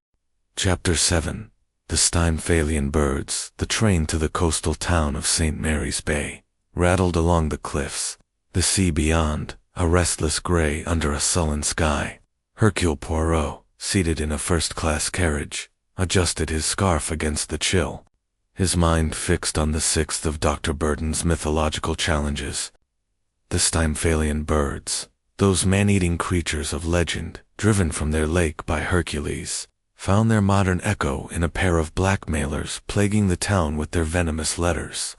Chapter 7. The Stymphalian birds. The train to the coastal town of St. Mary's Bay rattled along the cliffs. The sea beyond, a restless gray under a sullen sky. Hercule Poirot, seated in a first-class carriage, adjusted his scarf against the chill, his mind fixed on the sixth of Dr. Burton's mythological challenges. The Stymphalian birds, those man-eating creatures of legend, driven from their lake by Hercules, found their modern echo in a pair of blackmailers plaguing the town with their venomous letters.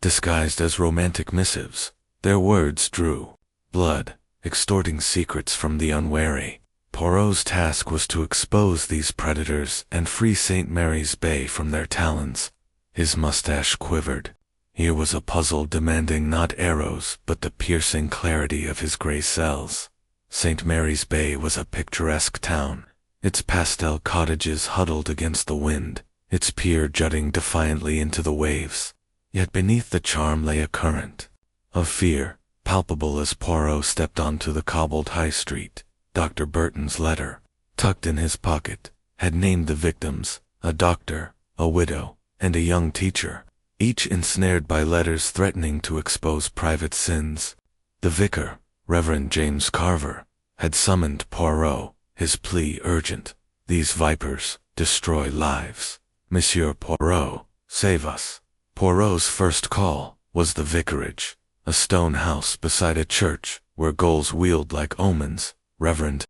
Disguised as romantic missives, their words drew blood, extorting secrets from the unwary. Poirot's task was to expose these predators and free St. Mary's Bay from their talons. His mustache quivered. Here was a puzzle demanding not arrows but the piercing clarity of his gray cells. St. Mary's Bay was a picturesque town, its pastel cottages huddled against the wind, its pier jutting defiantly into the waves. Yet beneath the charm lay a current of fear, palpable as Poirot stepped onto the cobbled high street. Dr. Burton's letter, tucked in his pocket, had named the victims, a doctor, a widow, and a young teacher, each ensnared by letters threatening to expose private sins. The vicar, Reverend James Carver, had summoned Poirot, his plea urgent. These vipers destroy lives. Monsieur Poirot, save us. Poirot's first call was the vicarage, a stone house beside a church where gulls wheeled like omens. Reverend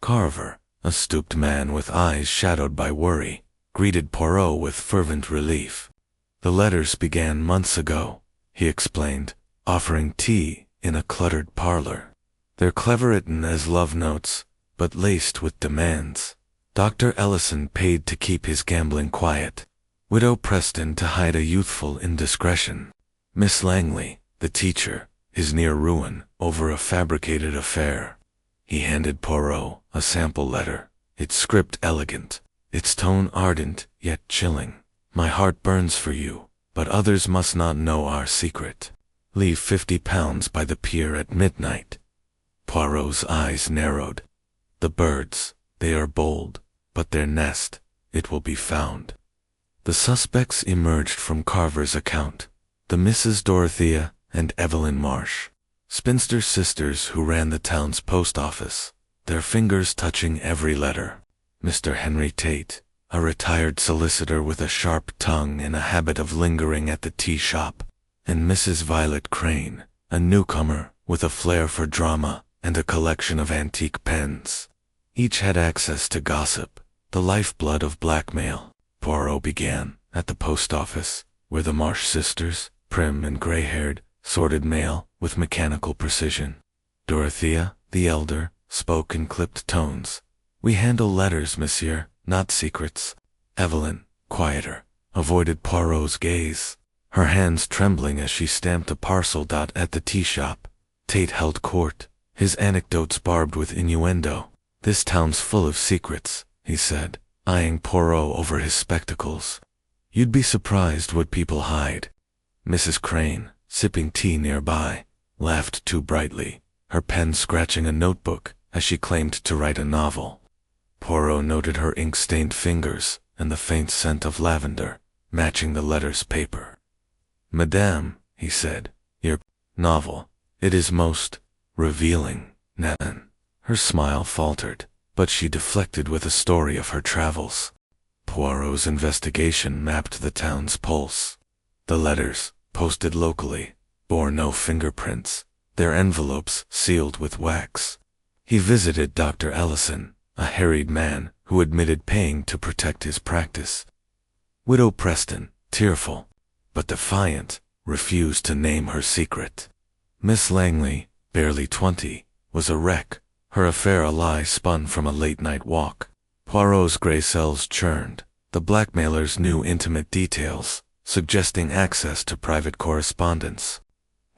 Carver, a stooped man with eyes shadowed by worry, greeted Poirot with fervent relief. The letters began months ago, he explained, offering tea in a cluttered parlor. They're clever written as love notes, but laced with demands. Dr. Ellison paid to keep his gambling quiet. Widow Preston to hide a youthful indiscretion. Miss Langley, the teacher, is near ruin over a fabricated affair. He handed Poirot a sample letter, its script elegant, its tone ardent yet chilling. My heart burns for you, but others must not know our secret. Leave £50 by the pier at midnight. Poirot's eyes narrowed. The birds, they are bold, but their nest, it will be found. The suspects emerged from Carver's account, the Mrs. Dorothea and Evelyn Marsh, spinster sisters who ran the town's post office, their fingers touching every letter. Mr. Henry Tate, a retired solicitor with a sharp tongue and a habit of lingering at the tea shop, and Mrs. Violet Crane, a newcomer with a flair for drama and a collection of antique pens. Each had access to gossip, the lifeblood of blackmail. Poirot began at the post office, where the Marsh sisters, prim and gray-haired, sorted mail with mechanical precision. Dorothea, the elder, spoke in clipped tones. We handle letters, monsieur, not secrets. Evelyn, quieter, avoided Poirot's gaze, her hands trembling as she stamped a parcel. At the tea shop, Tate held court, his anecdotes barbed with innuendo. This town's full of secrets, he said, eyeing Poirot over his spectacles. You'd be surprised what people hide. Mrs. Crane, sipping tea nearby, laughed too brightly, her pen scratching a notebook as she claimed to write a novel. Poirot noted her ink-stained fingers and the faint scent of lavender, matching the letter's paper. Madame, he said, your novel, it is most revealing, Nan. Her smile faltered, but she deflected with a story of her travels. Poirot's investigation mapped the town's pulse. The letters, posted locally, bore no fingerprints, their envelopes sealed with wax. He visited Dr. Ellison, a harried man who admitted paying to protect his practice. Widow Preston, tearful, but defiant, refused to name her secret. Miss Langley, barely 20, was a wreck, her affair a lie spun from a late-night walk. Poirot's gray cells churned, the blackmailer's new intimate details, suggesting access to private correspondence.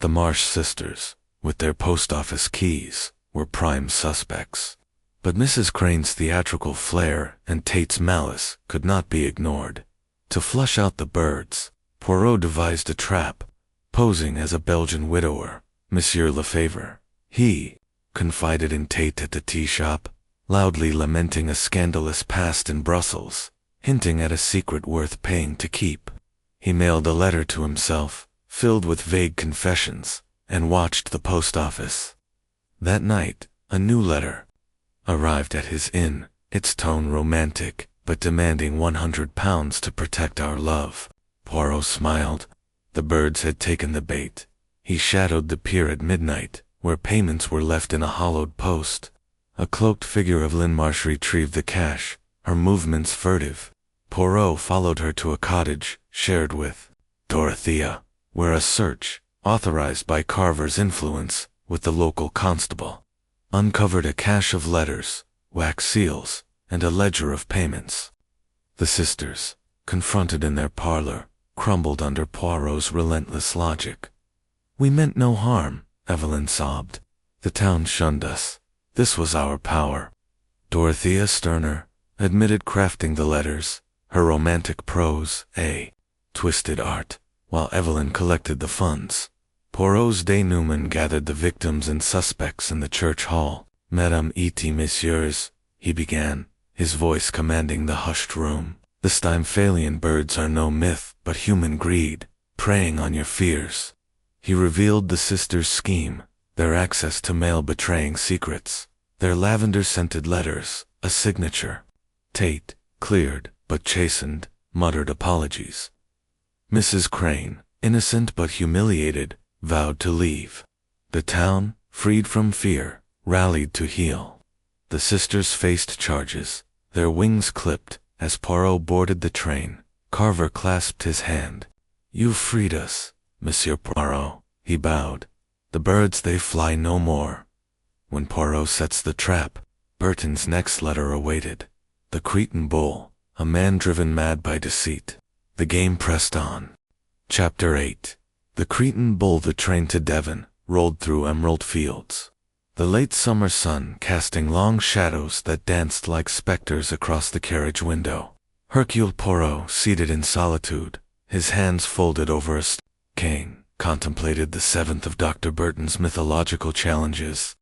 The Marsh sisters, with their post office keys, were prime suspects. But Mrs. Crane's theatrical flair and Tate's malice could not be ignored. To flush out the birds, Poirot devised a trap, posing as a Belgian widower, Monsieur Lefebvre. He confided in Tate at the tea shop, loudly lamenting a scandalous past in Brussels, hinting at a secret worth paying to keep. He mailed a letter to himself, filled with vague confessions, and watched the post office. That night, a new letter arrived at his inn, its tone romantic, but demanding £100 to protect our love. Poirot smiled. The birds had taken the bait. He shadowed the pier at midnight, where payments were left in a hollowed post. A cloaked figure of Lynn Marsh retrieved the cash, her movements furtive. Poirot followed her to a cottage, shared with Dorothea, where a search, authorized by Carver's influence with the local constable, uncovered a cache of letters, wax seals, and a ledger of payments. The sisters, confronted in their parlor, crumbled under Poirot's relentless logic. We meant no harm, Evelyn sobbed. The town shunned us. This was our power. Dorothea Sterner admitted crafting the letters, her romantic prose, a twisted art, while Evelyn collected the funds. Poirot's denouement gathered the victims and suspects in the church hall. Madame et messieurs, he began, his voice commanding the hushed room. The Stymphalian birds are no myth, but human greed, preying on your fears. He revealed the sisters' scheme, their access to mail betraying secrets, their lavender-scented letters, a signature. Tate, cleared but chastened, muttered apologies. Mrs. Crane, innocent but humiliated, vowed to leave. The town, freed from fear, rallied to heal. The sisters faced charges, their wings clipped, as Poirot boarded the train. Carver clasped his hand. "You've freed us, Monsieur Poirot," he bowed. "The birds they fly no more." When Poirot sets the trap, Burton's next letter awaited. The Cretan Bull, a man driven mad by deceit. The game pressed on. Chapter 8. The Cretan Bull. The train to Devon rolled through emerald fields, the late summer sun casting long shadows that danced like specters across the carriage window. Hercule Poirot, seated in solitude, his hands folded over a cane, contemplated the seventh of Dr. Burton's mythological challenges.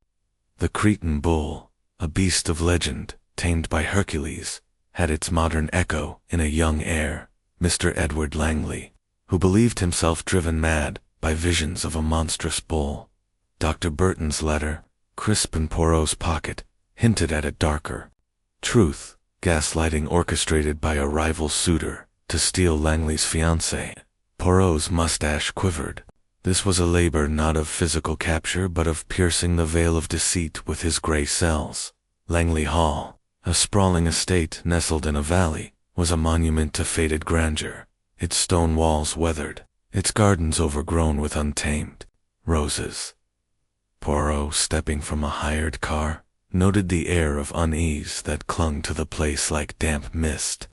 The Cretan Bull, a beast of legend, tamed by Hercules, had its modern echo in a young heir, Mr. Edward Langley, who believed himself driven mad by visions of a monstrous bull. Dr. Burton's letter, crisp in Poirot's pocket, hinted at a darker truth, gaslighting orchestrated by a rival suitor to steal Langley's fiancée. Poirot's mustache quivered. This was a labor not of physical capture but of piercing the veil of deceit with his gray cells. Langley Hall, a sprawling estate nestled in a valley, was a monument to faded grandeur, its stone walls weathered, its gardens overgrown with untamed roses. Poirot, stepping from a hired car, noted the air of unease that clung to the place like damp mist.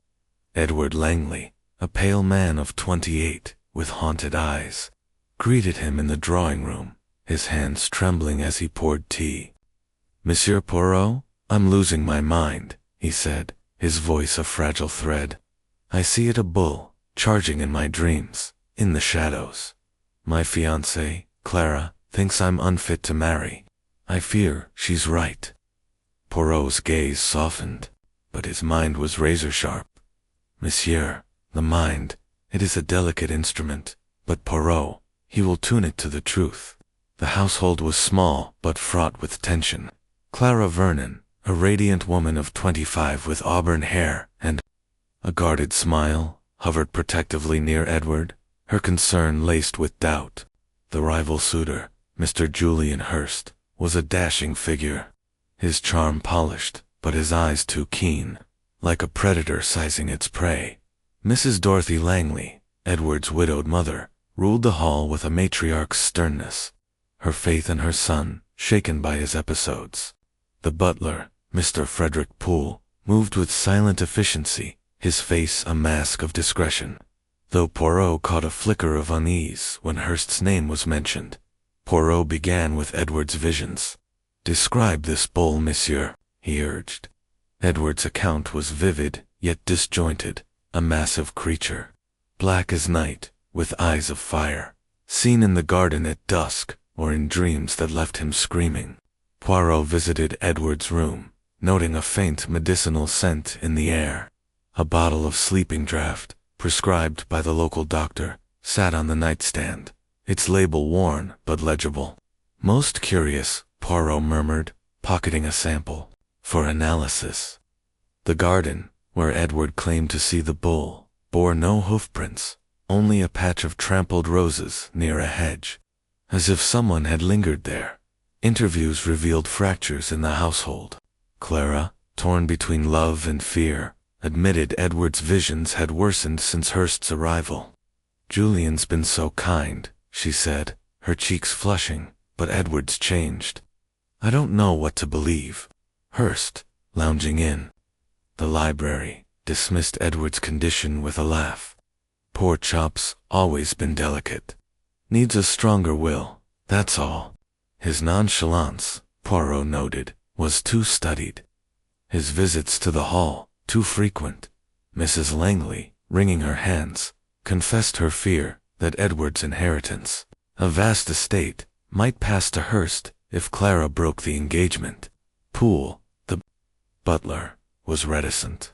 Edward Langley, a pale man of 28, with haunted eyes, greeted him in the drawing room, his hands trembling as he poured tea. "Monsieur Poirot, I'm losing my mind," he said, his voice a fragile thread. "I see it a bull, charging in my dreams, in the shadows. My fiancée, Clara, thinks I'm unfit to marry. I fear she's right." Poirot's gaze softened, but his mind was razor-sharp. "Monsieur, the mind, it is a delicate instrument, but Poirot, he will tune it to the truth." The household was small but fraught with tension. Clara Vernon, a radiant woman of 25 with auburn hair and a guarded smile, hovered protectively near Edward, her concern laced with doubt. The rival suitor, Mr. Julian Hurst, was a dashing figure, his charm polished, but his eyes too keen, like a predator sizing its prey. Mrs. Dorothy Langley, Edward's widowed mother, ruled the hall with a matriarch's sternness, her faith in her son shaken by his episodes. The butler, Mr. Frederick Poole, moved with silent efficiency, his face a mask of discretion. Though Poirot caught a flicker of unease when Hurst's name was mentioned, Poirot began with Edward's visions. "Describe this bull, monsieur," he urged. Edward's account was vivid, yet disjointed, a massive creature, black as night, with eyes of fire, seen in the garden at dusk or in dreams that left him screaming. Poirot visited Edward's room, noting a faint medicinal scent in the air. A bottle of sleeping draught, prescribed by the local doctor, sat on the nightstand, its label worn but legible. "Most curious," Poirot murmured, pocketing a sample for analysis. The garden, where Edward claimed to see the bull, bore no hoofprints, only a patch of trampled roses near a hedge, as if someone had lingered there. Interviews revealed fractures in the household. Clara, torn between love and fear, admitted Edward's visions had worsened since Hurst's arrival. "Julian's been so kind," she said, her cheeks flushing, "but Edward's changed. I don't know what to believe." Hurst, lounging in the library, dismissed Edward's condition with a laugh. "Poor chop's always been delicate. Needs a stronger will, that's all." His nonchalance, Poirot noted, was too studied. His visits to the hall, too frequent. Mrs. Langley, wringing her hands, confessed her fear that Edward's inheritance, a vast estate, might pass to Hurst if Clara broke the engagement. Poole, the butler, was reticent,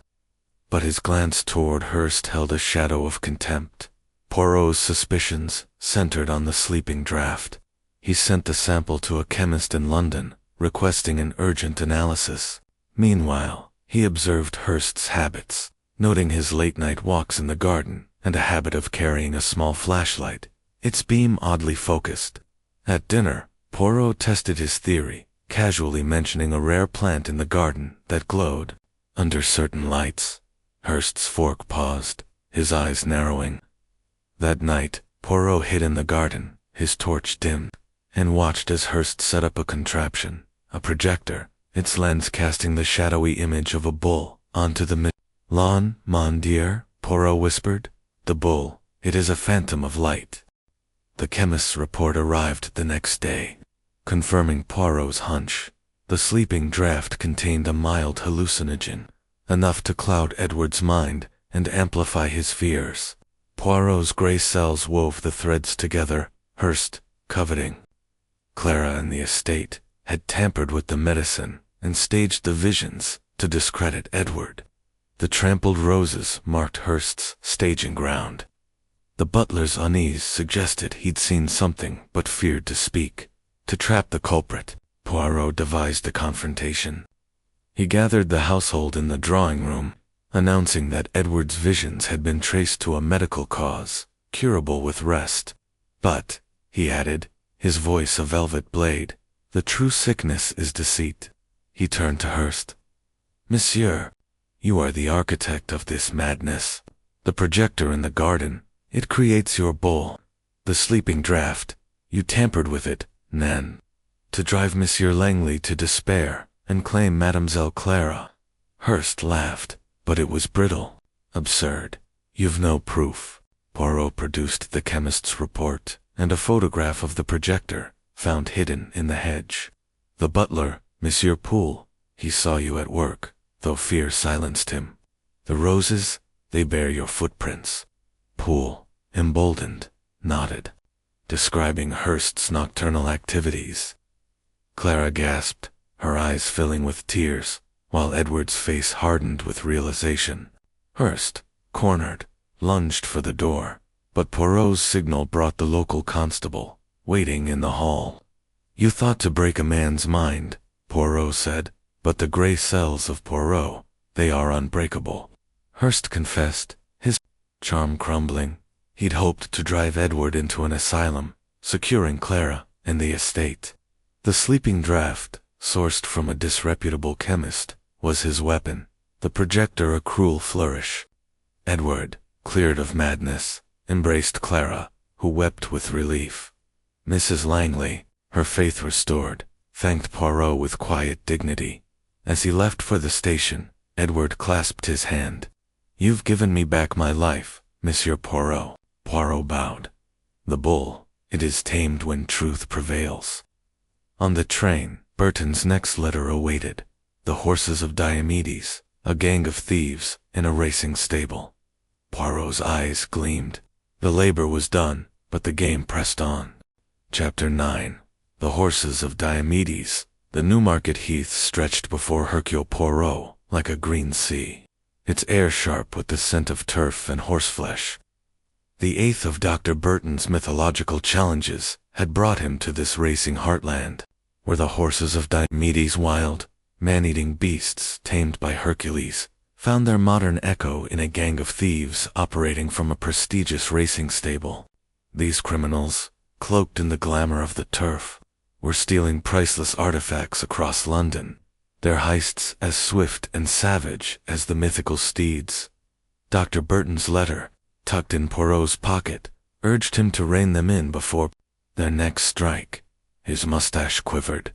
but his glance toward Hurst held a shadow of contempt. Poirot's suspicions centered on the sleeping draught. He sent the sample to a chemist in London, requesting an urgent analysis. Meanwhile, he observed Hurst's habits, noting his late-night walks in the garden and a habit of carrying a small flashlight, its beam oddly focused. At dinner, Poirot tested his theory, casually mentioning a rare plant in the garden that glowed under certain lights. Hurst's fork paused, his eyes narrowing. That night, Poirot hid in the garden, his torch dimmed, and watched as Hurst set up a contraption, a projector, its lens casting the shadowy image of a bull onto the lawn. "Mon Dieu," Poirot whispered. "The bull, it is a phantom of light." The chemist's report arrived the next day, confirming Poirot's hunch. The sleeping draft contained a mild hallucinogen, enough to cloud Edward's mind and amplify his fears. Poirot's gray cells wove the threads together. Hearst, coveting Clara and the estate, had tampered with the medicine and staged the visions to discredit Edward. The trampled roses marked Hearst's staging ground. The butler's unease suggested he'd seen something but feared to speak. To trap the culprit, Poirot devised a confrontation. He gathered the household in the drawing room, announcing that Edward's visions had been traced to a medical cause, curable with rest. But, he added, his voice a velvet blade, the true sickness is deceit. He turned to Hearst. Monsieur, you are the architect of this madness. The projector in the garden, it creates your bull. The sleeping draft, you tampered with it, Nan, to drive Monsieur Langley to despair and claim Mademoiselle Clara. Hearst laughed, but it was brittle. Absurd. You've no proof. Poirot produced the chemist's report and a photograph of the projector, found hidden in the hedge. The butler, Monsieur Poole, he saw you at work, though fear silenced him. The roses, they bear your footprints. Poole, emboldened, nodded, describing Hearst's nocturnal activities. Clara gasped, her eyes filling with tears, while Edward's face hardened with realization. Hearst, cornered, lunged for the door, but Poirot's signal brought the local constable, waiting in the hall. You thought to break a man's mind, Poirot said, but the gray cells of Poirot, they are unbreakable. Hearst confessed, his charm crumbling. He'd hoped to drive Edward into an asylum, securing Clara and the estate. The sleeping draft, sourced from a disreputable chemist, was his weapon, the projector a cruel flourish. Edward, cleared of madness, embraced Clara, who wept with relief. Mrs. Langley, her faith restored, thanked Poirot with quiet dignity. As he left for the station, Edward clasped his hand. You've given me back my life, Monsieur Poirot. Poirot bowed. The bull, it is tamed when truth prevails. On the train, Burton's next letter awaited. The horses of Diomedes, a gang of thieves, in a racing stable. Poirot's eyes gleamed. The labor was done, but the game pressed on. Chapter 9. The horses of Diomedes. The Newmarket Heath stretched before Hercule Poirot, like a green sea, its air sharp with the scent of turf and horseflesh. The eighth of Dr. Burton's mythological challenges had brought him to this racing heartland, where the horses of Diomedes, wild, man-eating beasts tamed by Hercules, found their modern echo in a gang of thieves operating from a prestigious racing stable. These criminals, cloaked in the glamour of the turf, were stealing priceless artifacts across London, their heists as swift and savage as the mythical steeds. Dr. Burton's letter, tucked in Poirot's pocket, urged him to rein them in before their next strike. His mustache quivered.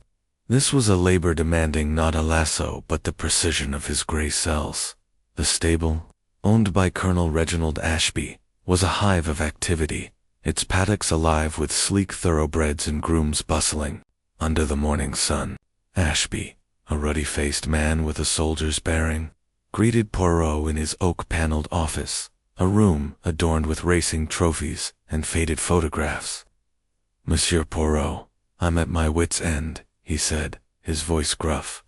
This was a labor demanding not a lasso but the precision of his gray cells. The stable, owned by Colonel Reginald Ashby, was a hive of activity, its paddocks alive with sleek thoroughbreds and grooms bustling. Under the morning sun, Ashby, a ruddy-faced man with a soldier's bearing, greeted Poirot in his oak-paneled office, a room adorned with racing trophies and faded photographs. Monsieur Poirot, I'm at my wit's end, he said, his voice gruff.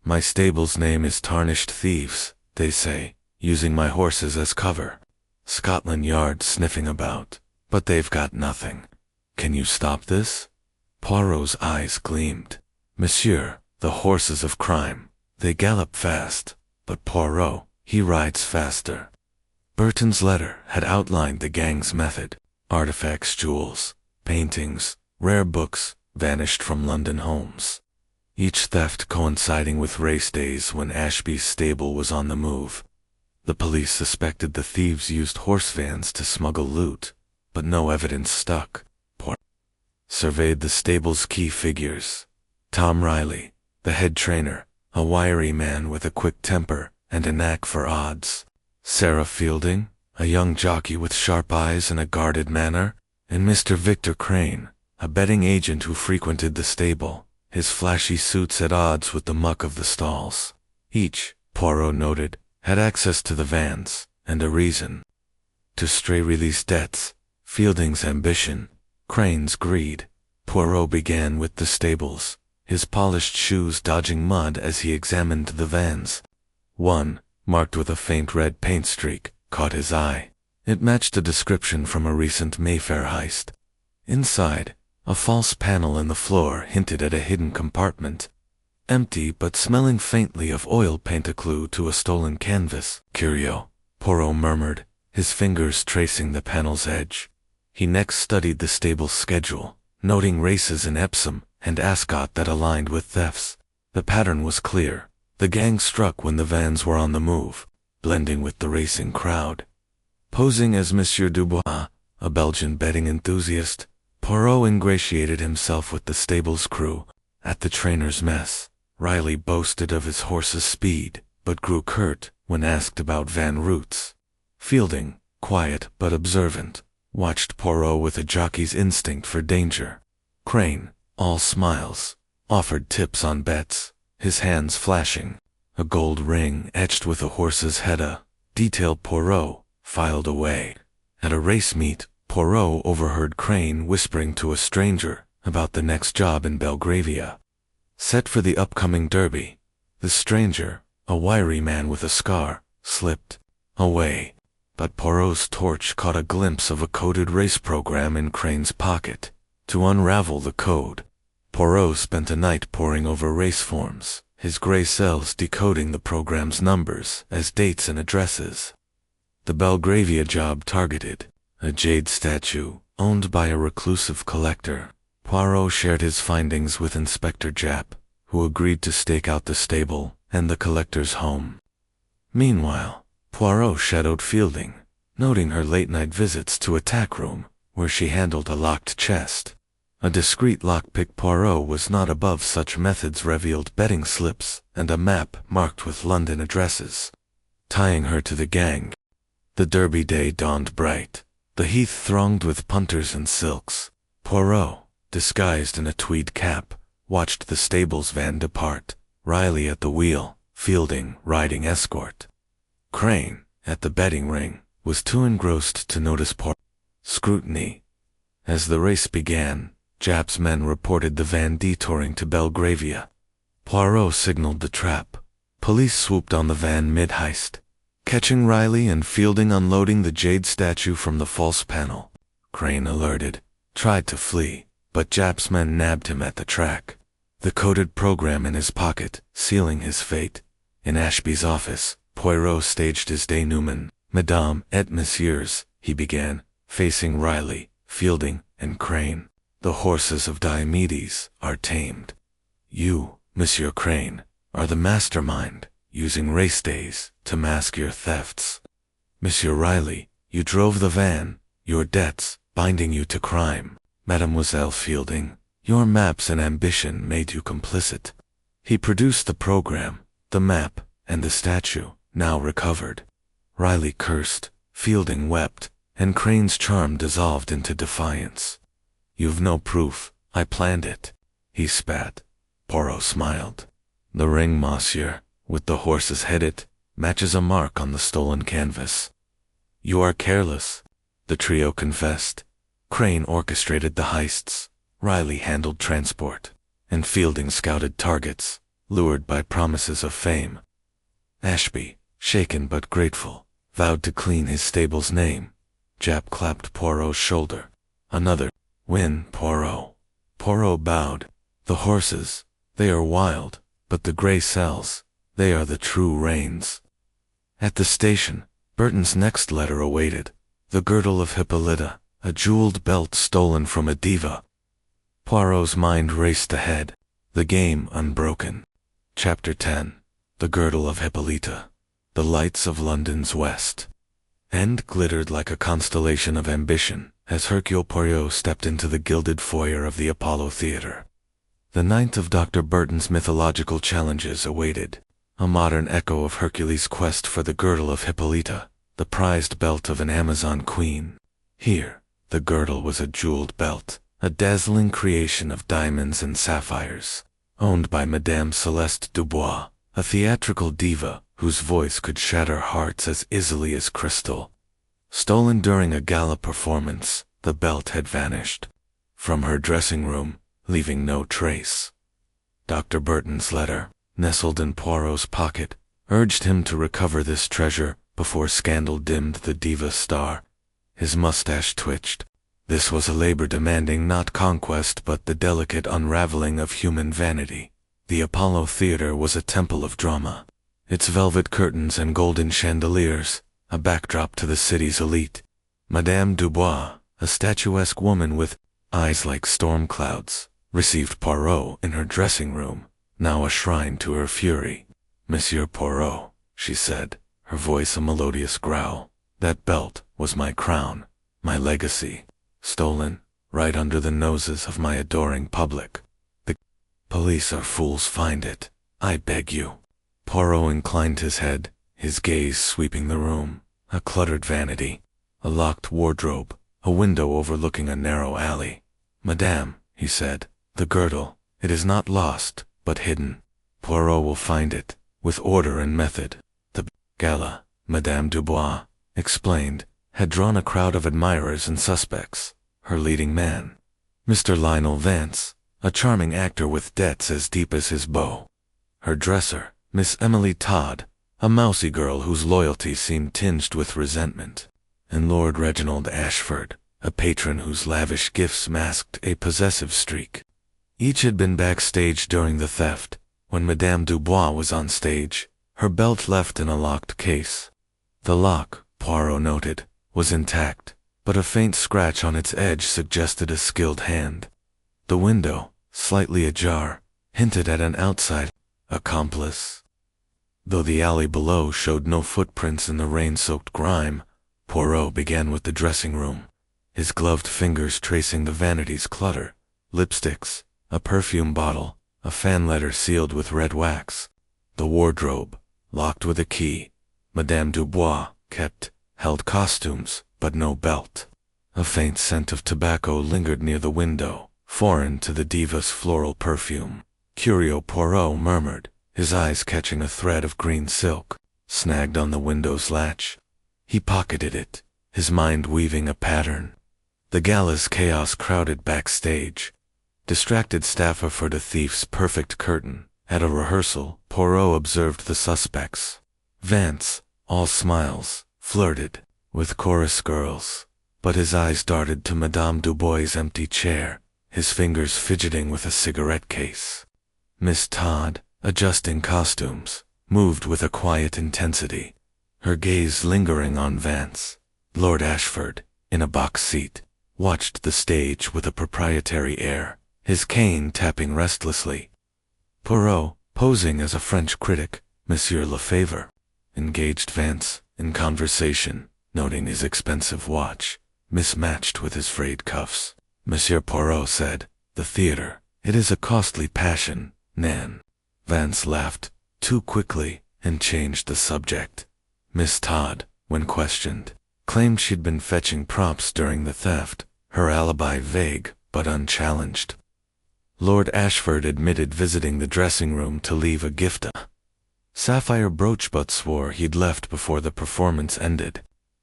My stable's name is Tarnished Thieves, they say, using my horses as cover. Scotland Yard sniffing about, but they've got nothing. Can you stop this? Poirot's eyes gleamed. Monsieur, the horses of crime, they gallop fast, but Poirot, he rides faster. Burton's letter had outlined the gang's method. Artifacts, jewels, paintings, rare books vanished from London homes. Each theft coinciding with race days when Ashby's stable was on the move. The police suspected the thieves used horse vans to smuggle loot, but no evidence stuck. Poirot surveyed the stable's key figures. Tom Riley, the head trainer, a wiry man with a quick temper and a knack for odds. Sarah Fielding, a young jockey with sharp eyes and a guarded manner. and Mr. Victor Crane, a betting agent who frequented the stable, his flashy suits at odds with the muck of the stalls. Each, Poirot noted, had access to the vans, and a reason. To stray release debts, Fielding's ambition, Crane's greed. Poirot began with the stables, his polished shoes dodging mud as he examined the vans. One, marked with a faint red paint streak, caught his eye. It matched a description from a recent Mayfair heist. Inside, a false panel in the floor hinted at a hidden compartment. Empty but smelling faintly of oil paint, a clue to a stolen canvas. Curio, Poirot murmured, his fingers tracing the panel's edge. He next studied the stable's schedule, noting races in Epsom and Ascot that aligned with thefts. The pattern was clear. The gang struck when the vans were on the move, blending with the racing crowd. Posing as Monsieur Dubois, a Belgian betting enthusiast, Poirot ingratiated himself with the stable's crew. At the trainer's mess, Riley boasted of his horse's speed, but grew curt when asked about van routes. Fielding, quiet but observant, watched Poirot with a jockey's instinct for danger. Crane, all smiles, offered tips on bets, his hands flashing. A gold ring etched with a horse's head, a detail Poirot filed away. At a race meet, Poirot overheard Crane whispering to a stranger about the next job in Belgravia. Set for the upcoming Derby, the stranger, a wiry man with a scar, slipped away. But Poirot's torch caught a glimpse of a coded race program in Crane's pocket. To unravel the code, Poirot spent a night poring over race forms, his gray cells decoding the program's numbers as dates and addresses. The Belgravia job targeted a jade statue owned by a reclusive collector. Poirot shared his findings with Inspector Japp, who agreed to stake out the stable and the collector's home. Meanwhile, Poirot shadowed Fielding, noting her late-night visits to a tack room, where she handled a locked chest. A discreet lockpick. Poirot was not above such methods, revealed betting slips and a map marked with London addresses, tying her to the gang. The Derby day dawned bright. The heath thronged with punters and silks. Poirot, disguised in a tweed cap, watched the stable's van depart, Riley at the wheel, Fielding riding escort. Crane, at the betting ring, was too engrossed to notice Poirot's scrutiny. As the race began, Japp's men reported the van detouring to Belgravia. Poirot signaled the trap. Police swooped on the van mid-heist, catching Riley and Fielding unloading the jade statue from the false panel. Crane, alerted, tried to flee, but Japp's men nabbed him at the track, the coded program in his pocket, sealing his fate. In Ashby's office, Poirot staged his denouement. "Madame et messieurs," he began, facing Riley, Fielding, and Crane. "The horses of Diomedes are tamed. You, Monsieur Crane, are the mastermind, using race days to mask your thefts. Monsieur Riley, you drove the van, your debts binding you to crime. Mademoiselle Fielding, your maps and ambition made you complicit." He produced the program, the map, and the statue, now recovered. Riley cursed, Fielding wept, and Crane's charm dissolved into defiance. "You've no proof. I planned it," he spat. Poirot smiled. "The ring, monsieur, with the horse's head it, matches a mark on the stolen canvas." "You are careless," the trio confessed. Crane orchestrated the heists, Riley handled transport, and Fielding scouted targets, lured by promises of fame. Ashby, shaken but grateful, vowed to clean his stable's name. Japp clapped Poirot's shoulder. "Another win, Poirot." Poirot bowed. "The horses, they are wild, but the gray cells, they are the true reins." At the station, Burton's next letter awaited. The girdle of Hippolyta, a jeweled belt stolen from a diva. Poirot's mind raced ahead, the game unbroken. Chapter 10. The Girdle of Hippolyta. The lights of London's west end glittered like a constellation of ambition as Hercule Poirot stepped into the gilded foyer of the Apollo Theatre. The ninth of Dr. Burton's mythological challenges awaited, a modern echo of Hercules' quest for the girdle of Hippolyta, the prized belt of an Amazon queen. Here, The girdle was a jeweled belt, a dazzling creation of diamonds and sapphires, owned by Madame Celeste Dubois, a theatrical diva whose voice could shatter hearts as easily as crystal. Stolen during a gala performance, the belt had vanished from her dressing room, leaving no trace. Dr. Burton's letter, nestled in Poirot's pocket, urged him to recover this treasure before scandal dimmed the diva's star. His mustache twitched. This was a labor demanding not conquest but the delicate unraveling of human vanity. The Apollo Theater was a temple of drama. Its velvet curtains and golden chandeliers, a backdrop to the city's elite. Madame Dubois, a statuesque woman with eyes like storm clouds, received Poirot in her dressing room, now a shrine to her fury. "Monsieur Poirot," she said, her voice a melodious growl, "that belt was my crown, my legacy, stolen right under the noses of my adoring public. The police are fools, find it, I beg you." Poirot inclined his head, his gaze sweeping the room. A cluttered vanity, a locked wardrobe, a window overlooking a narrow alley. "Madame," he said, "the girdle, it is not lost, but hidden. Poirot will find it, with order and method." The gala, Madame Dubois explained, had drawn a crowd of admirers and suspects. Her leading man, Mr. Lionel Vance, a charming actor with debts as deep as his bow. Her dresser, Miss Emily Todd, a mousy girl whose loyalty seemed tinged with resentment. And Lord Reginald Ashford, a patron whose lavish gifts masked a possessive streak. Each had been backstage during the theft. When Madame Dubois was on stage, her belt left in a locked case. The lock, Poirot noted, was intact, but a faint scratch on its edge suggested a skilled hand. The window, slightly ajar, hinted at an outside accomplice. Though the alley below showed no footprints in the rain-soaked grime, Poirot began with the dressing room, his gloved fingers tracing the vanity's clutter: lipsticks, a perfume bottle, a fan letter sealed with red wax. The wardrobe, locked with a key, Madame Dubois held costumes, but no belt. A faint scent of tobacco lingered near the window, foreign to the diva's floral perfume. Hercule Poirot murmured, his eyes catching a thread of green silk, snagged on the window's latch. He pocketed it, his mind weaving a pattern. The gala's chaos crowded backstage. Distracted staffer for the thief's perfect curtain. At a rehearsal, Poirot observed the suspects. Vance, all smiles, flirted with chorus girls, but his eyes darted to Madame Dubois' empty chair, his fingers fidgeting with a cigarette case. Miss Todd, adjusting costumes, moved with a quiet intensity, her gaze lingering on Vance. Lord Ashford, in a box seat, watched the stage with a proprietary air, his cane tapping restlessly. Poirot, posing as a French critic, Monsieur Lefebvre, engaged Vance in conversation, noting his expensive watch, mismatched with his frayed cuffs. Monsieur Poirot said, "The theater, it is a costly passion, Nan." Vance laughed, too quickly, and changed the subject. Miss Todd, when questioned, claimed she'd been fetching props during the theft, her alibi vague but unchallenged. Lord Ashford admitted visiting the dressing room to leave a gift, a sapphire brooch, but swore he'd left before the performance ended.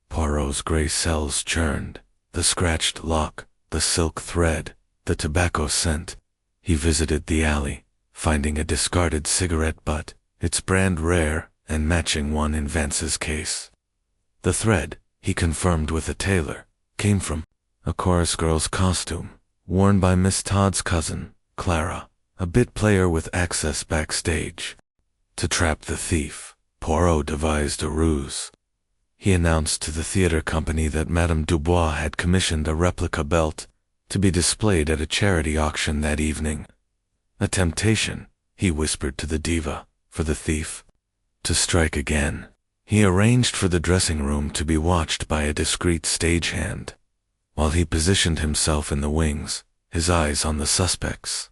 Poirot's gray cells churned, the scratched lock, the silk thread, the tobacco scent. He visited the alley, finding a discarded cigarette butt, its brand rare and matching one in Vance's case. The thread, he confirmed with a tailor, came from a chorus girl's costume, worn by Miss Todd's cousin, Clara, a bit player with access backstage. To trap the thief, Poirot devised a ruse. He announced to the theater company that Madame Dubois had commissioned a replica belt to be displayed at a charity auction that evening. A temptation, he whispered to the diva, for the thief to strike again. He arranged for the dressing room to be watched by a discreet stagehand, while he positioned himself in the wings, his eyes on the suspects.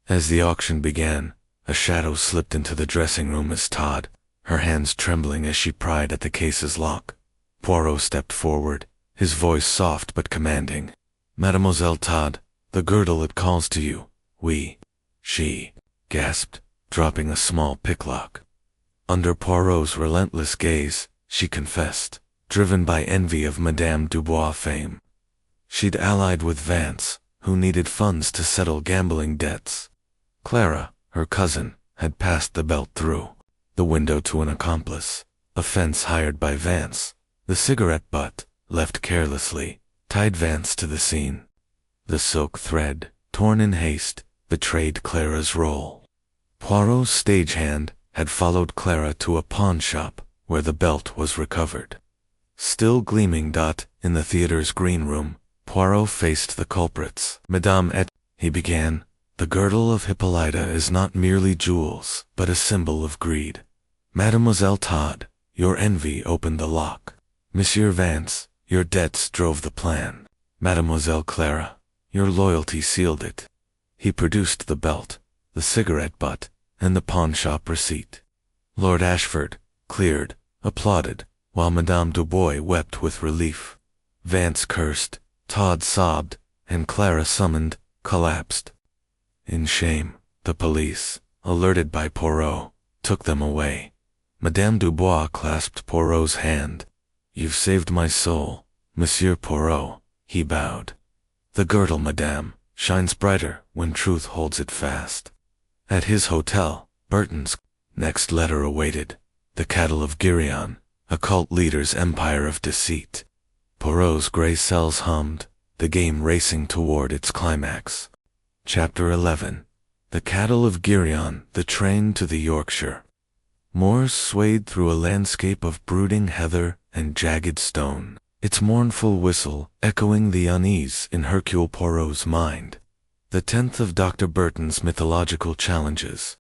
As the auction began, a shadow slipped into the dressing room as Todd, her hands trembling as she pried at the case's lock. Poirot stepped forward, his voice soft but commanding. "Mademoiselle Todd, the girdle it calls to you. She gasped, dropping a small picklock. Under Poirot's relentless gaze, she confessed, driven by envy of Madame Dubois' fame. She'd allied with Vance, who needed funds to settle gambling debts. Clara, her cousin, had passed the belt through the window to an accomplice, a fence hired by Vance. The cigarette butt, left carelessly, tied Vance to the scene. The silk thread, torn in haste, betrayed Clara's role. Poirot's stagehand had followed Clara to a pawn shop where the belt was recovered. Still gleaming in the theater's green room, Poirot faced the culprits. "Madame he began, "the girdle of Hippolyta is not merely jewels, but a symbol of greed. Mademoiselle Todd, your envy opened the lock. Monsieur Vance, your debts drove the plan. Mademoiselle Clara, your loyalty sealed it." He produced the belt, the cigarette butt, and the pawnshop receipt. Lord Ashford, cleared, applauded, while Madame Dubois wept with relief. Vance cursed, Todd sobbed, and Clara, summoned, collapsed. In shame, the police, alerted by Poirot, took them away. Madame Dubois clasped Poirot's hand. "You've saved my soul, Monsieur Poirot," he bowed. "The girdle, madame, shines brighter when truth holds it fast." At his hotel, Burton's next letter awaited. The cattle of Geryon, a cult leader's empire of deceit. Poirot's gray cells hummed, the game racing toward its climax. Chapter 11. The cattle of Geryon, the train to the Yorkshire. Moors swayed through a landscape of brooding heather and jagged stone, its mournful whistle echoing the unease in Hercule Poirot's mind. The 10th of Dr. Burton's mythological challenges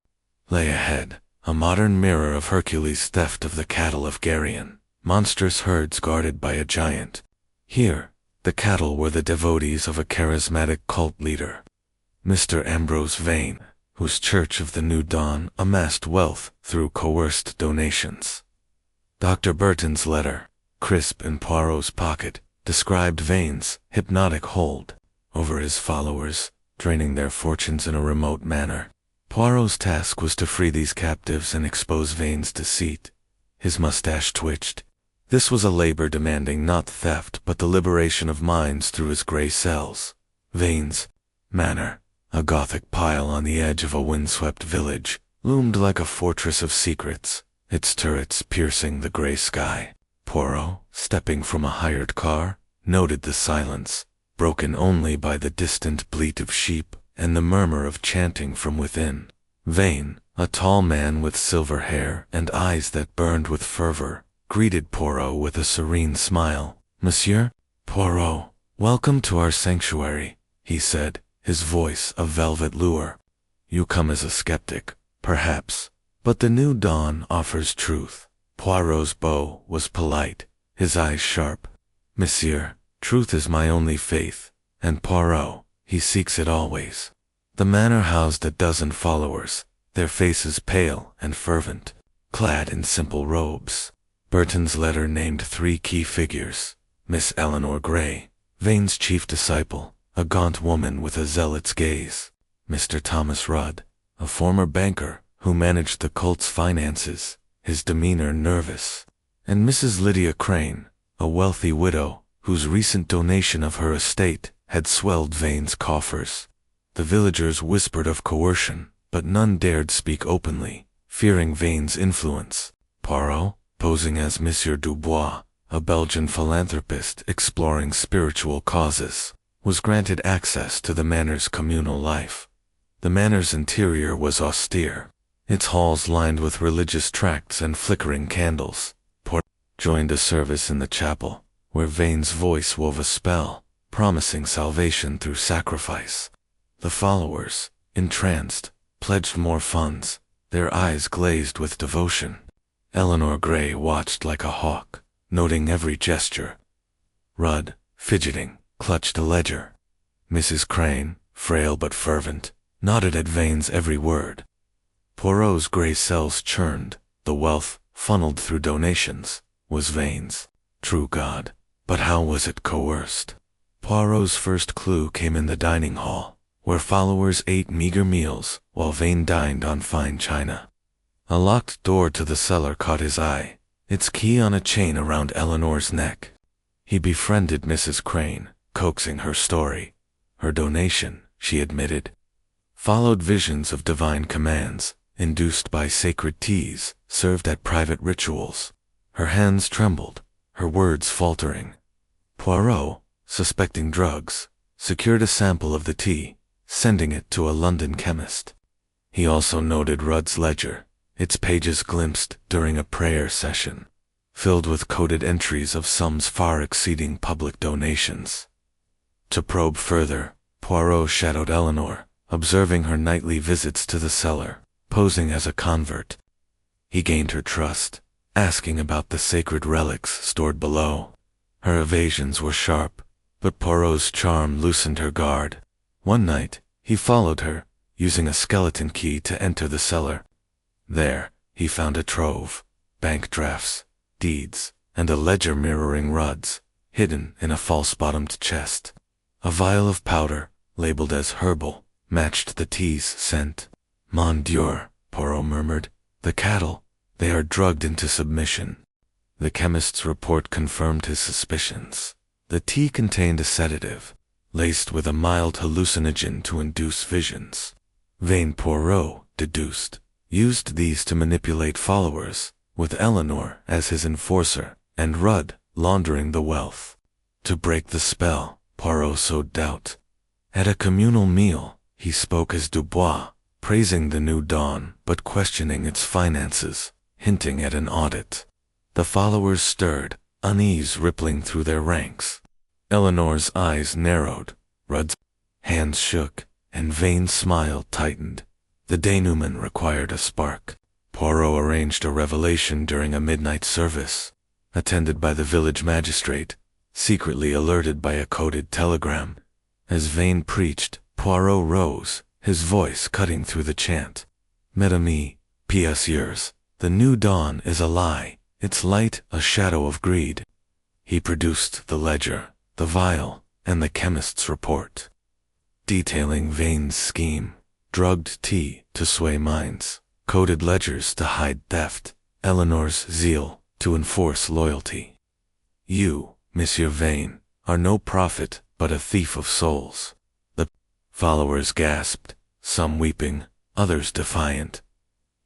lay ahead, a modern mirror of Hercules' theft of the cattle of Geryon, monstrous herds guarded by a giant. Here, the cattle were the devotees of a charismatic cult leader, Mr. Ambrose Vane, whose Church of the New Dawn amassed wealth through coerced donations. Dr. Burton's letter, crisp in Poirot's pocket, described Vane's hypnotic hold over his followers, draining their fortunes in a remote manner. Poirot's task was to free these captives and expose Vane's deceit. His mustache twitched. This was a labor demanding not theft but the liberation of minds through his gray cells. Vane's manor, a Gothic pile on the edge of a windswept village, loomed like a fortress of secrets, its turrets piercing the gray sky. Poirot, stepping from a hired car, noted the silence, broken only by the distant bleat of sheep and the murmur of chanting from within. Vane, a tall man with silver hair and eyes that burned with fervor, greeted Poirot with a serene smile. "Monsieur Poirot, welcome to our sanctuary," he said, his voice a velvet lure. "You come as a skeptic, perhaps, but the new dawn offers truth." Poirot's bow was polite, his eyes sharp. "Monsieur, truth is my only faith, and Poirot, he seeks it always." The manor housed a dozen followers, their faces pale and fervent, clad in simple robes. Burton's letter named 3 key figures: Miss Eleanor Gray, Vane's chief disciple, a gaunt woman with a zealot's gaze; Mr. Thomas Rudd, a former banker who managed the cult's finances, his demeanor nervous; and Mrs. Lydia Crane, a wealthy widow whose recent donation of her estate had swelled Vane's coffers. The villagers whispered of coercion, but none dared speak openly, fearing Vane's influence. Poirot, posing as Monsieur Dubois, a Belgian philanthropist exploring spiritual causes, was granted access to the manor's communal life. The manor's interior was austere, its halls lined with religious tracts and flickering candles. Poirot joined a service in the chapel, where Vane's voice wove a spell, promising salvation through sacrifice. The followers, entranced, pledged more funds, their eyes glazed with devotion. Eleanor Gray watched like a hawk, noting every gesture. Rudd, fidgeting, clutched a ledger. Mrs. Crane, frail but fervent, nodded at Vane's every word. Poirot's gray cells churned, the wealth, funneled through donations, was Vane's. True God, But how was it coerced? Poirot's first clue came in the dining hall, where followers ate meager meals while Vane dined on fine china. A locked door to the cellar caught his eye, its key on a chain around Eleanor's neck. He befriended Mrs. Crane, coaxing her story. Her donation, she admitted, followed visions of divine commands, induced by sacred teas served at private rituals. Her hands trembled, her words faltering. Poirot, suspecting drugs, secured a sample of the tea, sending it to a London chemist. He also noted Rudd's ledger, its pages glimpsed during a prayer session, filled with coded entries of sums far exceeding public donations. To probe further, Poirot shadowed Eleanor, observing her nightly visits to the cellar, posing as a convert. He gained her trust, asking about the sacred relics stored below. Her evasions were sharp, but Poirot's charm loosened her guard. One night, he followed her, using a skeleton key to enter the cellar. There, he found a trove, bank drafts, deeds, and a ledger mirroring Rudd's, hidden in a false-bottomed chest. A vial of powder, labeled as herbal, matched the tea's scent. "Mon Dieu," Poirot murmured. "The cattle, they are drugged into submission." The chemist's report confirmed his suspicions. The tea contained a sedative, laced with a mild hallucinogen to induce visions. Vane, Poirot deduced, used these to manipulate followers, with Eleanor as his enforcer, and Rudd laundering the wealth. To break the spell, Poirot sowed doubt. At a communal meal, he spoke as Dubois, praising the new dawn but questioning its finances, hinting at an audit. The followers stirred, unease rippling through their ranks. Eleanor's eyes narrowed, Rudd's hands shook, and Vane's smile tightened. The denouement required a spark. Poirot arranged a revelation during a midnight service, attended by the village magistrate, secretly alerted by a coded telegram. As Vane preached, Poirot rose, his voice cutting through the chant. "Mes amis, pieds, the new dawn is a lie, its light a shadow of greed." He produced the ledger, the vial, and the chemist's report, detailing Vane's scheme: drugged tea to sway minds, coded ledgers to hide theft, Eleanor's zeal to enforce loyalty. "You, Monsieur Vane, are no prophet but a thief of souls." The followers gasped, some weeping, others defiant.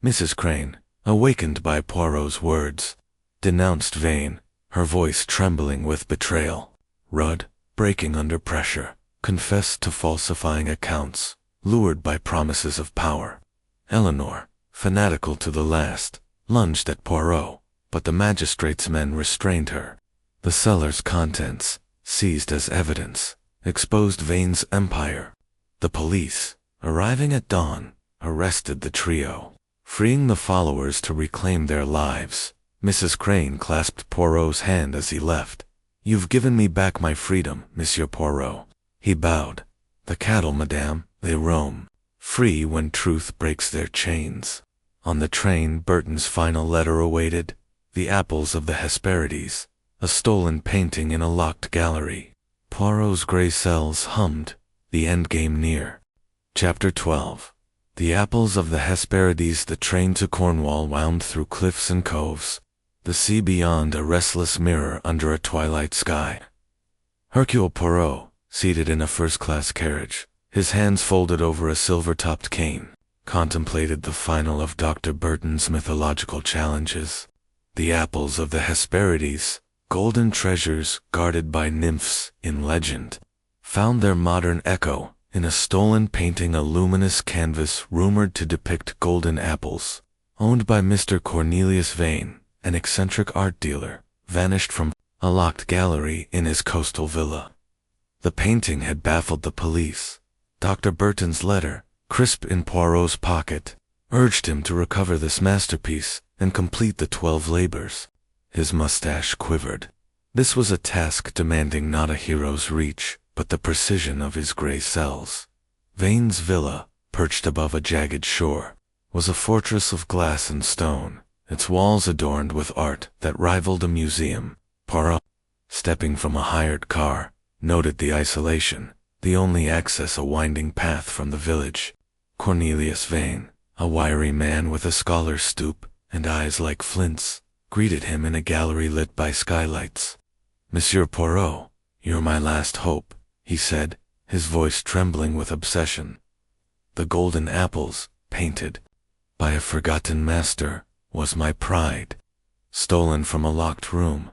Mrs. Crane, awakened by Poirot's words, denounced Vane, her voice trembling with betrayal. Rudd, breaking under pressure, confessed to falsifying accounts, lured by promises of power. Eleanor, fanatical to the last, lunged at Poirot, but the magistrate's men restrained her. The cellar's contents, seized as evidence, exposed Vane's empire. The police, arriving at dawn, arrested the trio, freeing the followers to reclaim their lives. Mrs. Crane clasped Poirot's hand as he left. "You've given me back my freedom, Monsieur Poirot." He bowed. "The cattle, madame, they roam, free when truth breaks their chains." On the train, Burton's final letter awaited, the apples of the Hesperides, a stolen painting in a locked gallery. Poirot's gray cells hummed, the endgame near. Chapter 12. The apples of the Hesperides. The train to Cornwall wound through cliffs and coves, the sea beyond a restless mirror under a twilight sky. Hercule Poirot, seated in a first-class carriage, his hands folded over a silver-topped cane, contemplated the final of Dr. Burton's mythological challenges. The apples of the Hesperides, golden treasures guarded by nymphs in legend, found their modern echo in a stolen painting, a luminous canvas rumored to depict golden apples, owned by Mr. Cornelius Vane, an eccentric art dealer, vanished from a locked gallery in his coastal villa. The painting had baffled the police. Dr. Burton's letter, crisp in Poirot's pocket, urged him to recover this masterpiece and complete the 12 labors. His mustache quivered. This was a task demanding not a hero's reach, but the precision of his gray cells. Vane's villa, perched above a jagged shore, was a fortress of glass and stone, its walls adorned with art that rivaled a museum. Poirot stepping from a hired car, noted the isolation, the only access a winding path from the village. Cornelius Vane, a wiry man with a scholar's stoop and eyes like flints, greeted him in a gallery lit by skylights. "Monsieur Poirot, you're my last hope," he said, his voice trembling with obsession. "The golden apples, painted by a forgotten master, was my pride. Stolen from a locked room.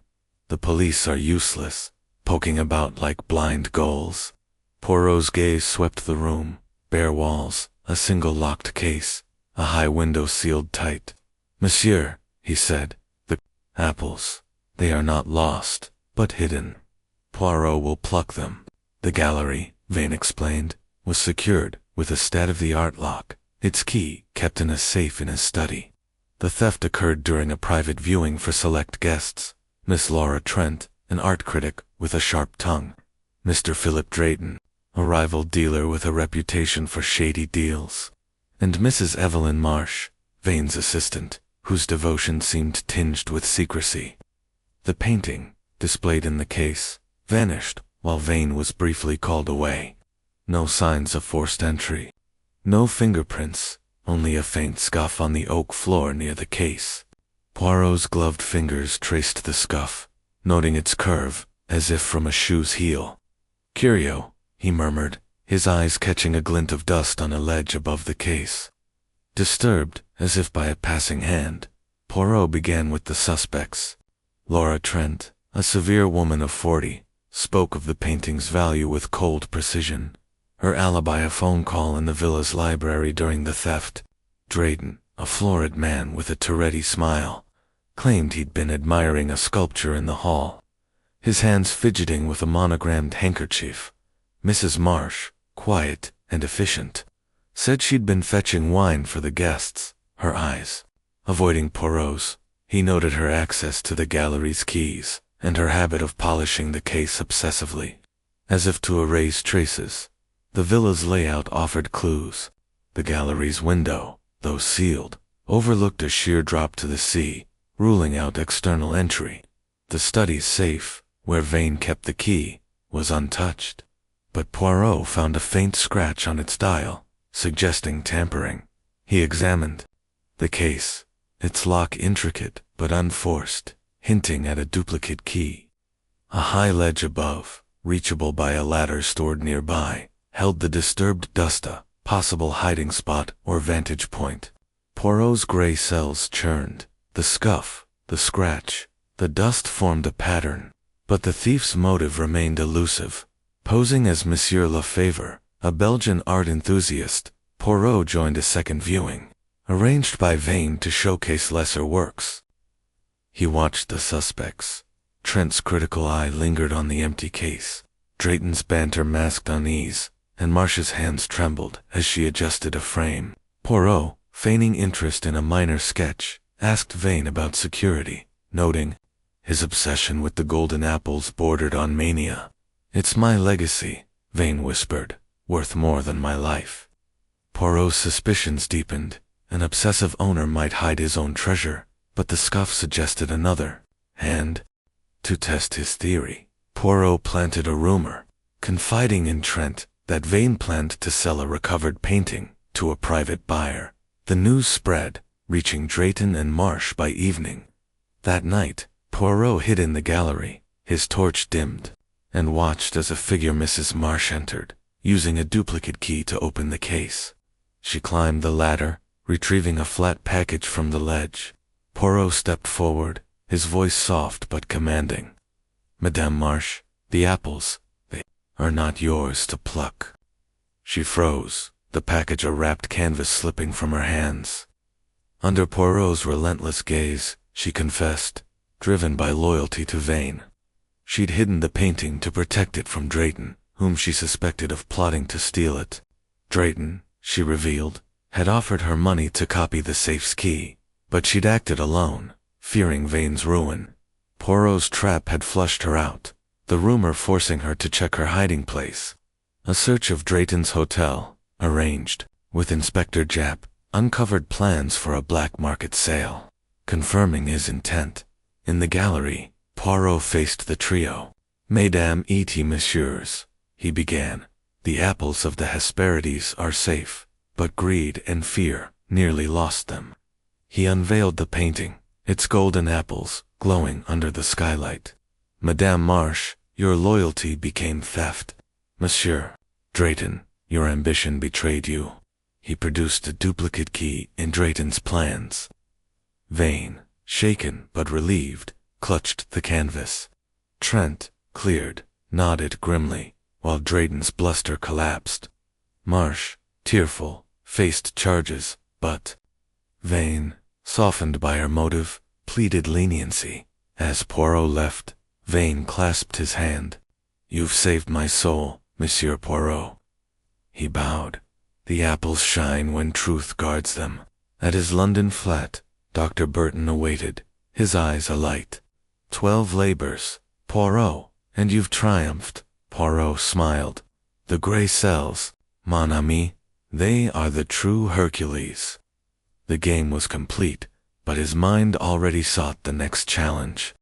The police are useless, poking about like blind gulls." Poirot's gaze swept the room, bare walls, a single locked case, a high window sealed tight. "Monsieur," he said, "the apples, they are not lost, but hidden. Poirot will pluck them." The gallery, Vane explained, was secured with a state-of-the-art lock, its key kept in a safe in his study. The theft occurred during a private viewing for select guests: Miss Laura Trent, an art critic with a sharp tongue; Mr. Philip Drayton, a rival dealer with a reputation for shady deals; and Mrs. Evelyn Marsh, Vane's assistant, whose devotion seemed tinged with secrecy. The painting, displayed in the case, vanished while Vane was briefly called away. No signs of forced entry. No fingerprints, only a faint scuff on the oak floor near the case. Poirot's gloved fingers traced the scuff, noting its curve, as if from a shoe's heel. "Curio," he murmured, his eyes catching a glint of dust on a ledge above the case. Disturbed, as if by a passing hand, Poirot began with the suspects. Laura Trent, a severe woman of 40, spoke of the painting's value with cold precision. Her alibi a phone call in the villa's library during the theft. Drayton, a florid man with a Tourette smile, claimed he'd been admiring a sculpture in the hall, his hands fidgeting with a monogrammed handkerchief. Mrs. Marsh, quiet and efficient, said she'd been fetching wine for the guests, her eyes avoiding Poirot's. He noted her access to the gallery's keys and her habit of polishing the case obsessively, as if to erase traces. The villa's layout offered clues. The gallery's window, though sealed, overlooked a sheer drop to the sea, ruling out external entry. The study's safe, where Vane kept the key, was untouched, but Poirot found a faint scratch on its dial, suggesting tampering. He examined the case, its lock intricate but unforced, hinting at a duplicate key. A high ledge above, reachable by a ladder stored nearby, held the disturbed dust, a possible hiding spot or vantage point. Poirot's gray cells churned. The scuff, the scratch, the dust formed a pattern, but the thief's motive remained elusive. Posing as Monsieur Lefebvre, a Belgian art enthusiast, Poirot joined a second viewing, arranged by Vane to showcase lesser works. He watched the suspects. Trent's critical eye lingered on the empty case. Drayton's banter masked unease, and Marsh's hands trembled as she adjusted a frame. Poirot, feigning interest in a minor sketch, asked Vane about security, noting his obsession with the golden apples bordered on mania. "It's my legacy," Vane whispered, "worth more than my life." Poirot's suspicions deepened. An obsessive owner might hide his own treasure, but the scuff suggested another. And, to test his theory, Poirot planted a rumor, confiding in Trent that Vane planned to sell a recovered painting to a private buyer. The news spread, reaching Drayton and Marsh by evening. That night, Poirot hid in the gallery, his torch dimmed, and watched as a figure Mrs. Marsh entered, using a duplicate key to open the case. She climbed the ladder, retrieving a flat package from the ledge. Poirot stepped forward, his voice soft but commanding. "Madame Marsh, the apples, they are not yours to pluck." She froze, the package a wrapped canvas slipping from her hands. Under Poirot's relentless gaze, she confessed, driven by loyalty to Vane. She'd hidden the painting to protect it from Drayton, whom she suspected of plotting to steal it. Drayton, she revealed, had offered her money to copy the safe's key, but she'd acted alone, fearing Vane's ruin. Poirot's trap had flushed her out, the rumor forcing her to check her hiding place. A search of Drayton's hotel, arranged, with Inspector Japp, uncovered plans for a black market sale, confirming his intent. In the gallery, Poirot Poirot faced the trio. Mesdames et messieurs, he began. The apples of the Hesperides are safe, but greed and fear nearly lost them. He unveiled the painting, its golden apples glowing under the skylight. Madame Marsh, your loyalty became theft. Monsieur Drayton, your ambition betrayed you. He produced a duplicate key in Drayton's plans. Vane, shaken but relieved, clutched the canvas. Trent, cleared, nodded grimly, while Drayton's bluster collapsed. Marsh, tearful, faced charges, but Vane, softened by her motive, pleaded leniency. As Poirot left, Vane clasped his hand. You've saved my soul, Monsieur Poirot. He bowed. The apples shine when truth guards them. At his London flat, Dr. Burton awaited, his eyes alight. 12 labors, Poirot, and you've triumphed. Poirot smiled. The grey cells, mon ami, they are the true Hercules. The game was complete, but his mind already sought the next challenge.